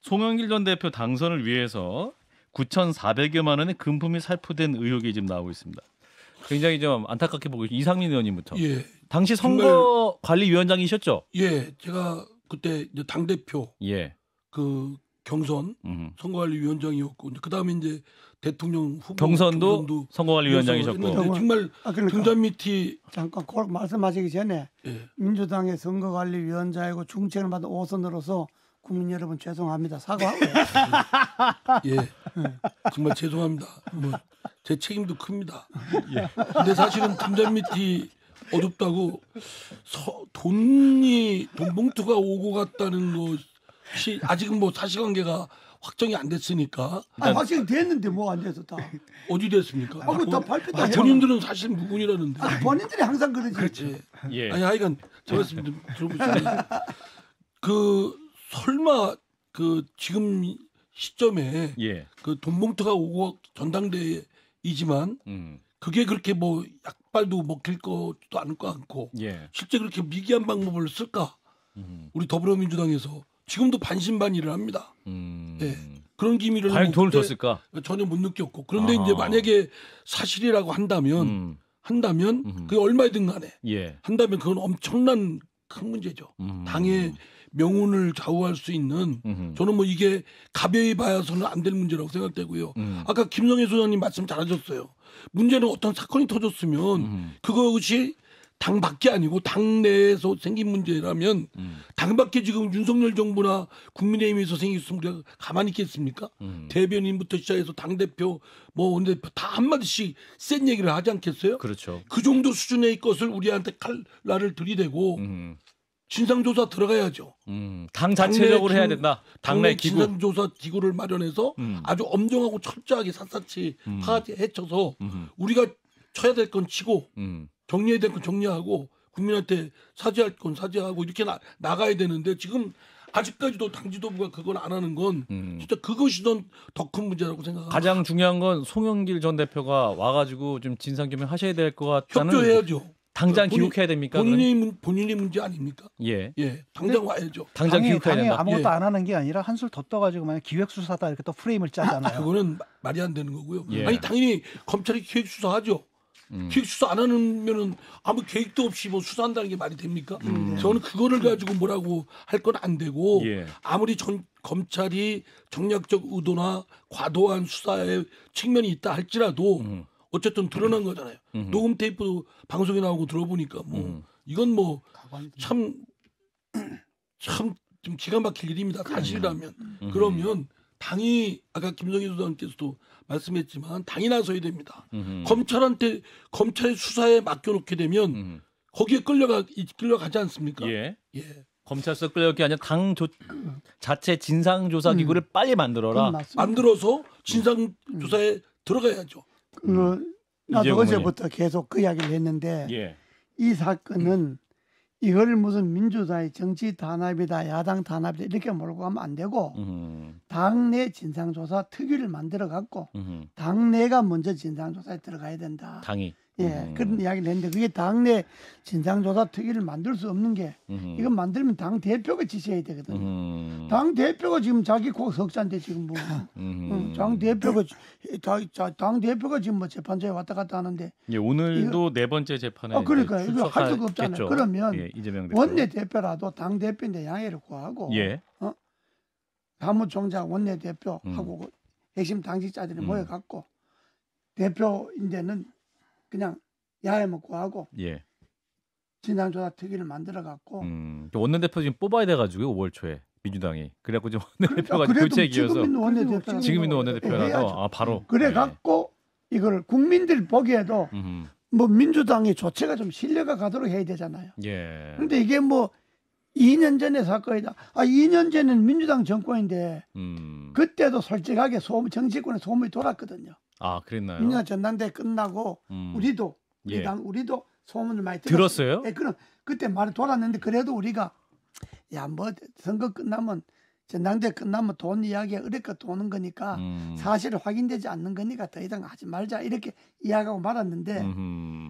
송영길 전 대표 당선을 위해서 9,400여만 원의 금품이 살포된 의혹이 지금 나오고 있습니다. 굉장히 좀 안타깝게 보고 이상민 의원님부터. 예. 당시 선거관리위원장이셨죠? 예, 제가 그때 이제 당 대표 예. 그 경선 선거관리위원장이었고 그 다음에 이제 대통령 후보 경선도 선거관리위원장이셨고 정말 등잔 밑이 잠깐 말씀하시기 전에 예. 민주당의 선거관리위원장이고 중책을 받은 5선으로서 국민 여러분 죄송합니다. 사과하고요. 예, 정말 죄송합니다. 뭐 제 책임도 큽니다. 예. 근데 사실은 등잔 밑이 어둡다고 돈 봉투가 오고 갔다는 것이 아직은 뭐 사실관계가 확정이 안 됐으니까. 확정이 됐는데 뭐 안 돼서 다. 어디 됐습니까? 다 발표다. 본인들은 사실 무근이라는데. 본인들이 항상 그러지. 그렇지. 예. 아니 하여간 제 말씀 좀 들어보시면 설마 지금 시점에 예. 그 돈 봉투가 오고 전당대회이지만 그게 그렇게 뭐 약발도 먹힐 것도 않을 것 같고 예. 실제 그렇게 미개한 방법을 쓸까? 우리 더불어민주당에서 지금도 반신반의를 합니다. 예. 그런 기미를 과연 돈을 줬을까? 전혀 못 느꼈고 그런데 이제 만약에 사실이라고 한다면 그게 얼마든 간에 예. 한다면 그건 엄청난 큰 문제죠. 당의 명운을 좌우할 수 있는 저는 뭐 이게 가벼이 봐서는 안 될 문제라고 생각되고요. 아까 김성애 소장님 말씀 잘하셨어요. 문제는 어떤 사건이 터졌으면 그것이 당 밖이 아니고 당 내에서 생긴 문제라면 당 밖에 지금 윤석열 정부나 국민의힘에서 생겼으면 우리가 가만히 있겠습니까? 대변인부터 시작해서 당대표 뭐 원내대표 다 한마디씩 센 얘기를 하지 않겠어요? 그렇죠. 그 정도 수준의 것을 우리한테 칼날을 들이대고 진상조사 들어가야죠. 당 자체적으로 해야 된다. 당내 기구. 진상조사 기구를 마련해서 아주 엄정하고 철저하게 샅샅이 파헤쳐서 우리가 쳐야 될 건 치고 정리해야 될 건 정리하고 국민한테 사죄할 건 사죄하고 이렇게 나가야 되는데 지금 아직까지도 당 지도부가 그걸 안 하는 건 진짜 그것이 더 큰 문제라고 생각합니다. 가장 중요한 건 송영길 전 대표가 와가지고 좀 진상규명 하셔야 될 것 같다는. 협조해야죠. 당장 귀국해야 됩니까? 본인의 문제 아닙니까? 예. 예. 당장 와야죠. 당장 귀국해야 된다. 아무것도 예. 안 하는 게 아니라 한술 더 떠가지고 만약 기획수사다 이렇게 또 프레임을 짜잖아요. 그거는 말이 안 되는 거고요. 예. 아니 당연히 검찰이 기획수사하죠. 기획수사 안 하면은 아무 계획도 없이 뭐 수사한다는 게 말이 됩니까? 저는 그거를 가지고 뭐라고 할 건 안 되고 예. 아무리 검찰이 정략적 의도나 과도한 수사의 측면이 있다 할지라도 어쨌든 드러난 거잖아요. 녹음 테이프 방송에 나오고 들어보니까 뭐 이건 뭐 참 좀 기가 막힐 일입니다. 사실이라면. 그러면 당이 아까 김성희 소장께서도 말씀했지만 당이 나서야 됩니다. 검찰의 수사에 맡겨놓게 되면 거기에 끌려가지 않습니까? 예. 검찰서 끌려가게 아니라 당 자체 진상조사기구를 빨리 만들어라. 만들어서 진상조사에 들어가야죠. 나도 어제부터 계속 그 이야기를 했는데 이 사건은 이걸 무슨 민주당의 정치 탄압이다, 야당 탄압이다 이렇게 몰고 가면 안 되고 당내 진상조사 특위를 만들어 갖고 당내가 먼저 진상조사에 들어가야 된다. 당이. 그런 이야기를 했는데 그게 당내 진상조사 특위를 만들 수 없는 게 이건 만들면 당 대표가 지시해야 되거든요. 당 대표가 지금 자기 코 석자인데 지금 뭐 당 대표가 지금 뭐 재판소에 왔다 갔다 하는데 오늘도 네 번째 재판에 그러니까 이거 할 수가 없잖아요. 그러면 이재명 대표. 원내 대표라도 당 대표인데 양해를 구하고 사무총장 원내 대표하고 핵심 당직자들이 모여갖고 대표인데는 그냥 야해 먹고 하고 진상조사 특위를 만들어갖고 원내대표 지금 뽑아야 돼가지고 5월 초에 민주당이 그래갖고 지금 원내대표가 교체기여서 지금 있는 원내대표라도 바로 그래갖고 이걸 국민들이 보기에도 뭐 민주당의 조치가 좀 신뢰가 가도록 해야 되잖아요. 그런데 이게 뭐 2년 전의 사건이다. 2년 전에는 민주당 정권인데 그때도 솔직하게 정치권에 소문이 돌았거든요. 그랬나요? 민주당 전당대회 끝나고 우리도 소문을 많이 들었어요? 그럼 그때 말이 돌았는데 그래도 우리가 뭐 선거 끝나면 전당대회 끝나면 돈 이야기가 어렵게 도는 거니까 사실 확인되지 않는 거니까 더 이상 하지 말자 이렇게 이야기하고 말았는데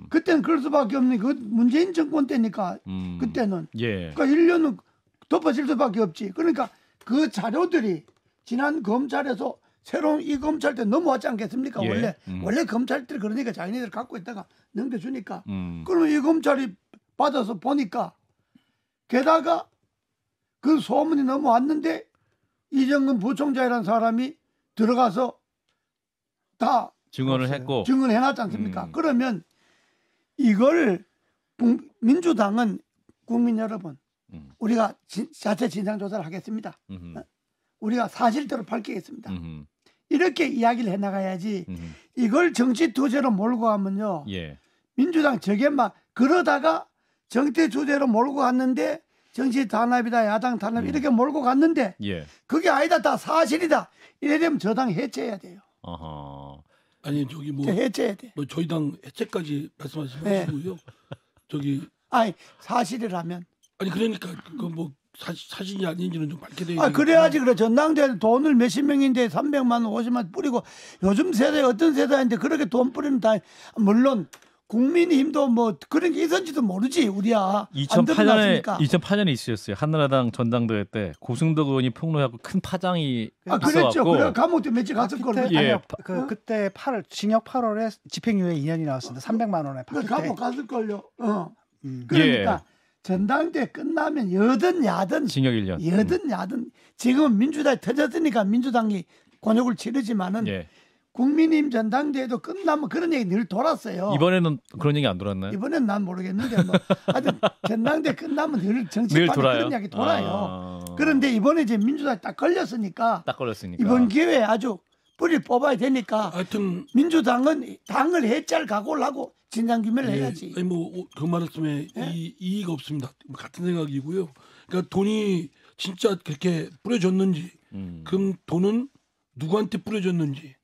그때는 그럴 수밖에 없는 그 문재인 정권 때니까 그때는 그러니까 1년은 덮어질 수밖에 없지. 그러니까 그 자료들이 지난 검찰에서 새로운 이 검찰 때 넘어왔지 않겠습니까? 원래 검찰들이 그러니까 자기네들 갖고 있다가 넘겨주니까 그러면 이 검찰이 받아서 보니까 게다가 그 소문이 넘어왔는데 이정근 부총장이라는 사람이 들어가서 다 증언을 했고 증언해놨지 않습니까? 그러면 이걸 민주당은 국민 여러분 우리가 자체 진상조사를 하겠습니다. 우리가 사실대로 밝히겠습니다. 이렇게 이야기를 해나가야지 이걸 정치 투쟁으로 몰고 가면요. 민주당 저게 막 그러다가 정치 투쟁으로 몰고 갔는데 정치 탄압이다 야당 탄압 이렇게 몰고 갔는데 그게 아니다 다 사실이다 이래 되면 저 당 해체해야 돼요. 아니 저기 뭐 해체해야 돼. 뭐 저희 당 해체까지 말씀하시고요. 저기 사실이라면 그러니까 그 뭐 사실이 아닌지는 좀 밝혀야 그래야지. 그래 전당대회 돈을 몇십 명인데 300만 원 50만 원 뿌리고 요즘 세대 어떤 세대인데 그렇게 돈 뿌리는 다 물론 국민의힘도 뭐 그런 게 있었는지도 모르지 우리야. 2008년에 있었어요. 한나라당 전당대회 때 고승덕 의원이 폭로하고 큰 파장이 있어갖고. 그랬죠. 그래 감옥에 며칠 갔을 걸요. 그때 징역 8월에 집행유예 2년이 나왔습니다. 300만 원에 감옥 갔을 걸요. 그러니까 전당대회 끝나면 여든 야든 징역 1년. 여든 야든 지금은 민주당이 터졌으니까 민주당이 곤욕을 치르지만은. 국민의힘 전당대회도 끝나면 그런 얘기 늘 돌았어요. 이번에는 그런 얘기 안 돌았나요? 이번엔 난 모르겠는데 뭐 하여튼 전당대회 끝나면 늘 정치판에 그런 이야기 돌아요. 그런데 이번에 이제 민주당이 딱 걸렸으니까 이번 기회에 아주 뿌리를 뽑아야 되니까 하여튼 민주당은 당을 해체할 각오를 하고 진상규명을 해야지. 그 말씀에 이의가 없습니다. 같은 생각이고요. 그러니까 돈이 진짜 그렇게 뿌려졌는지 그럼 돈은 누구한테 뿌려졌는지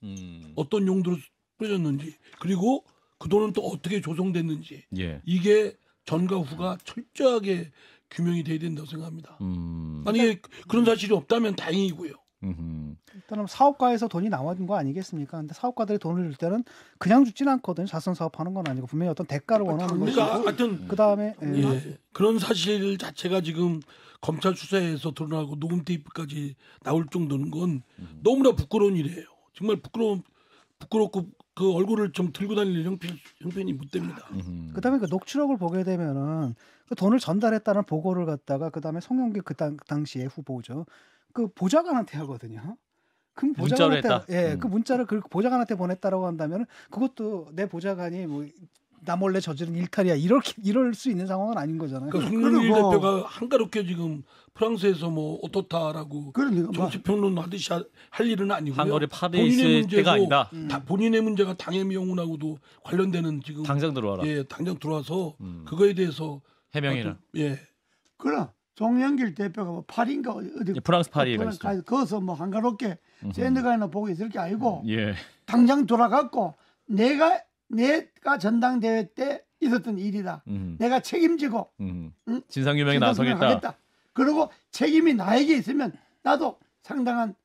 어떤 용도로 뿌려졌는지 그리고 그 돈은 또 어떻게 조성됐는지 이게 전과 후가 철저하게 규명이 돼야 된다고 생각합니다. 만약에 그런 사실이 없다면 다행이고요. 일단은 사업가에서 돈이 나온 거 아니겠습니까? 근데 사업가들이 돈을 줄 때는 그냥 죽진 않거든요. 자선 사업하는 건 아니고 분명히 어떤 대가를 원하는 것이고. 하여튼 그다음에 그런 사실 자체가 지금 검찰 수사에서 드러나고 녹음 테이프까지 나올 정도는 건 너무나 부끄러운 일이에요. 정말 부끄럽고 그 얼굴을 좀 들고 다닐 형편이 못 됩니다. 그다음에 그 녹취록을 보게 되면은 그 돈을 전달했다는 보고를 갖다가 그다음에 송영길 그 당시에 후보죠. 그 보좌관한테 하거든요. 그 문자로 했다. 그 문자를 그 보좌관한테 보냈다라고 한다면 그것도 내 보좌관이 뭐 나 몰래 저지른 일탈이야. 이럴 수 있는 상황은 아닌 거잖아요. 그러니까 송영길 대표가 한가롭게 지금 프랑스에서 뭐 어떻다라고 정치평론 하듯이 할 일은 아니고요. 한거리 파리에 있을 때가 아니다. 본인의 문제가 당의 명운하고도 관련되는 지금 당장 들어와라. 예, 당장 들어와서 그거에 대해서 해명해라. 예. 그럼 송영길 대표가 뭐 파리인가 어디 프랑스 파리가 있어. 거기서 뭐 한가롭게 샌드가이나 보고 있을 게 아니고 예. 당장 돌아갔고 내가 전당대회 때 있었던 일이다. 내가 책임지고 응? 진상규명에 나서겠다. 그리고 책임이 나에게 있으면 나도 상당한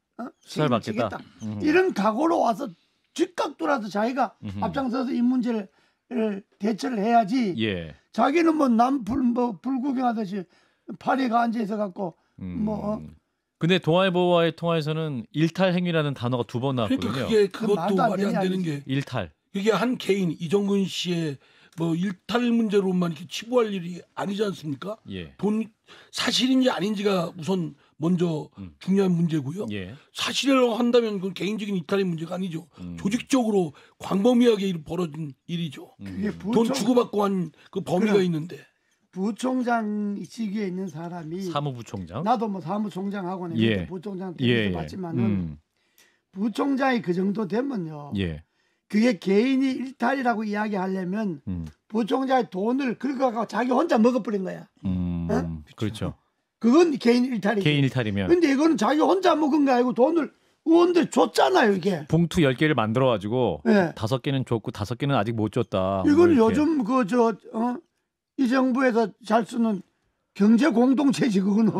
수사를 받겠다. 이런 각오로 와서 즉각 돌아서 자기가 앞장서서 이 문제를 대처를 해야지. 예. 자기는 뭐 불 구경하듯이 파리가 앉아 있어 갖고 근데 동아일보와의 통화에서는 일탈 행위라는 단어가 2번 나왔거든요. 그러니까 그것도 말이 안 되는 게 일탈. 이게 한 개인 이정근 씨의 뭐 일탈 문제로만 이렇게 치부할 일이 아니지 않습니까? 예. 사실인지 아닌지가 우선 먼저 중요한 문제고요. 예. 사실이라고 한다면 그건 개인적인 일탈의 문제가 아니죠. 조직적으로 광범위하게 벌어진 일이죠. 돈 주고받고 한 그 범위가 있는데. 부총장 시기에 있는 사람이 사무부총장. 나도 뭐 사무총장하고는 예. 부총장 때문에 봤지만은 부총장이 그 정도 되면요. 예. 그게 개인이 일탈이라고 이야기하려면 부총장의 돈을 긁어가고 자기 혼자 먹어버린 거야. 그렇죠. 그건 개인 일탈이죠. 개인 일탈이면. 근데 이거는 자기 혼자 먹은 게 아니고 돈을 의원들 줬잖아요, 이게. 봉투 10개를 만들어 가지고 네. 5개는 줬고 5개는 아직 못 줬다. 이건 요즘 이 정부에서 잘 쓰는 경제 공동체지 그거는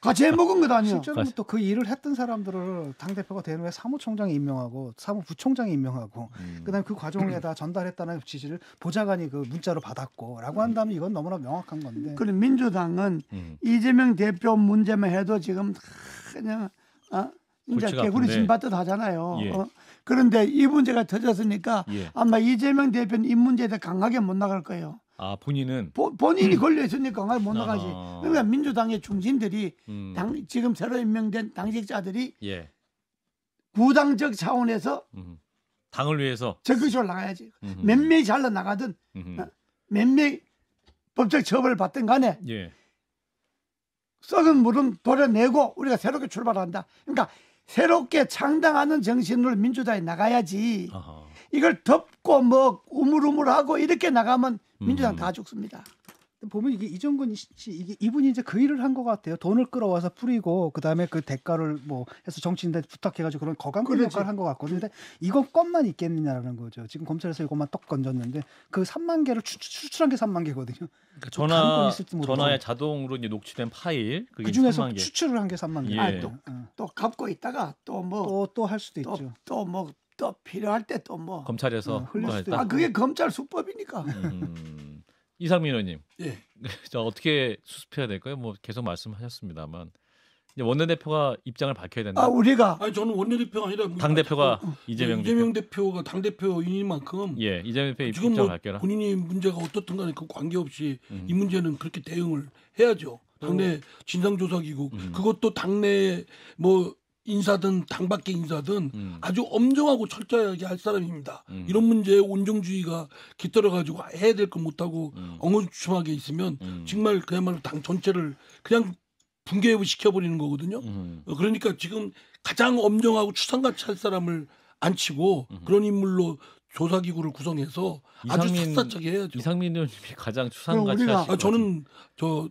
같이 해먹은 것 아니야. 실제로 또 그 일을 했던 사람들을 당 대표가 된 후에 사무총장이 임명하고 사무부총장이 임명하고 그다음에 그 과정에다 전달했다는 지시를 보좌관이 그 문자로 받았고라고 한다면 이건 너무나 명확한 건데. 그럼 민주당은 이재명 대표 문제만 해도 지금 그냥 진짜 개구리 신받듯 하잖아요. 예. 그런데 이 문제가 터졌으니까 예. 아마 이재명 대표는 이 문제에 대해 강하게 못 나갈 거예요. 아 본인은 본인이 걸려 있으니까 강하게 못 나가지. 그러니까 민주당의 중진들이 지금 새로 임명된 당직자들이 예. 구당적 차원에서 당을 위해서 적극적으로 나가야지. 몇 명이 잘라 나가든 몇 명이 법적 처벌을 받든 간에 예. 썩은 물은 도려내고 우리가 새롭게 출발한다. 그러니까 새롭게 창당하는 정신으로 민주당이 나가야지. 아하. 이걸 덮고 뭐 우물우물하고 이렇게 나가면 민주당 다 죽습니다. 보면 이게 이정근 씨 이분이 이제 그 일을 한 것 같아요. 돈을 끌어와서 뿌리고 그다음에 그 대가를 뭐 해서 정치인들 부탁해가지고 그런 거강꾼 역할을 한 것 같거든요. 근데 이건 건만 있겠느냐라는 거죠. 지금 검찰에서 이것만 떡 건졌는데 그 3만 개를 추출한 게 3만 개거든요. 그러니까 전화에 자동으로 이제 녹취된 파일 그 중에서 추출을 한 게 3만 개. 예. 또 갚고 있다가 또 할 수도 있죠. 또 필요할 때 또 뭐 검찰에서 흘렸다. 그게 검찰 수법이니까. 이상민 의원님, 예. 자 어떻게 수습해야 될까요? 뭐 계속 말씀하셨습니다만 이제 원내대표가 입장을 밝혀야 된다. 아니 저는 원내대표가 아니라 당 대표가 이재명 대표가 당 대표이니만큼 이재명 대표 지금 입장을 밝혀라. 본인이 문제가 어떻든 간에 그 관계없이 이 문제는 그렇게 대응을 해야죠. 당내 진상조사기구 그것도 당내 뭐 인사든 당 밖의 인사든 아주 엄정하고 철저하게 할 사람입니다. 이런 문제에 온정주의가 깃들어가지고 해야 될 거 못하고 엉거주춤하게 있으면 정말 그야말로 당 전체를 그냥 붕괴시켜버리는 거거든요. 그러니까 지금 가장 엄정하고 추상같이 할 사람을 안 치고 그런 인물로 조사기구를 구성해서 아주 샅샅하게 해야죠. 이상민 의원님이 가장 추상같이 하시고 저는 저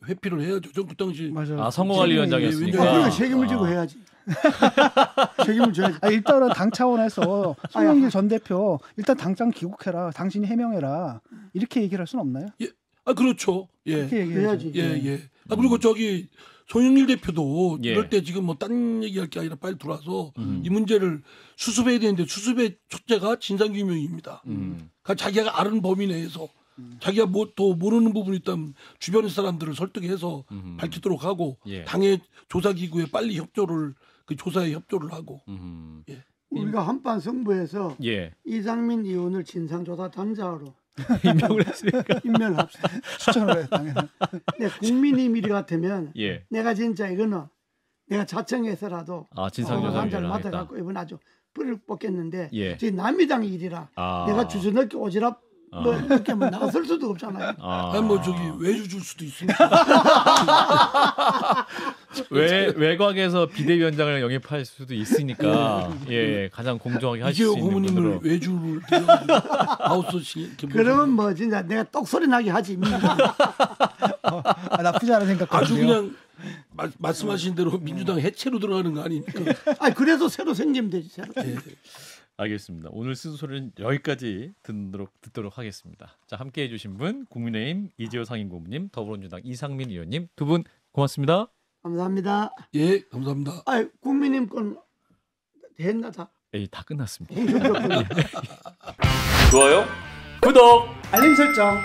회피를 해야죠. 전 그 당시 선거관리위원장이었으니까 우리가 책임을 지고 해야지. 책임을 져야지. 일단은 당 차원에서 송영길 전 대표 일단 당장 귀국해라. 당신이 해명해라. 이렇게 얘기를 할 수는 없나요? 예. 그렇죠. 예. 그렇게 얘기해야지. 예. 그리고 송영길 대표도 이럴 때 지금 뭐 딴 얘기할 게 아니라 빨리 들어와서 이 문제를 수습해야 되는데 수습의 첫째가 진상규명입니다. 그러니까 자기가 아는 범위 내에서 자기가 뭐 또 모르는 부분이 있다면 주변의 사람들을 설득해서 밝히도록 하고 당의 조사기구에 빨리 조사에 협조를 하고. 예. 우리가 한판 승부에서 이상민 의원을 진상조사단장으로 임명을 했으니까 임명을 합시다. 추천을 해요. 당연히. 국민의힘 일 같으면 내가 진짜 이거는 내가 자청해서라도 진상조사위원회 맡아갖고 이번 아주 뿌리를 뽑겠는데 저희 남미당 일이라 내가 주저 넣기 오지랖 뭐 이렇게 뭐 나설 수도 없잖아요. 뭐 저기 외주 줄 수도 있습니다. 외곽에서 비대위원장을 영입할 수도 있으니까 가장 공정하게 할 수 있는 고모님을 외주를 아웃소싱. 그러면 뭐 진짜 내가 똑소리 나게 하지. 나쁘지 않은 생각거든요. 아주 그냥 말씀하신 대로 민주당 해체로 들어가는 거 아닙니까? 그래도 새로 생기면 되지. 새로. 알겠습니다. 오늘 쓴소리는 여기까지 듣도록 하겠습니다. 자, 함께해 주신 분 국민의힘 이재호 상임고문님, 더불어민주당 이상민 의원님 두 분 고맙습니다. 감사합니다. 예, 감사합니다. 국민의힘 건 됐나 다? 다 끝났습니다. 좋아요? 구독! 알림 설정.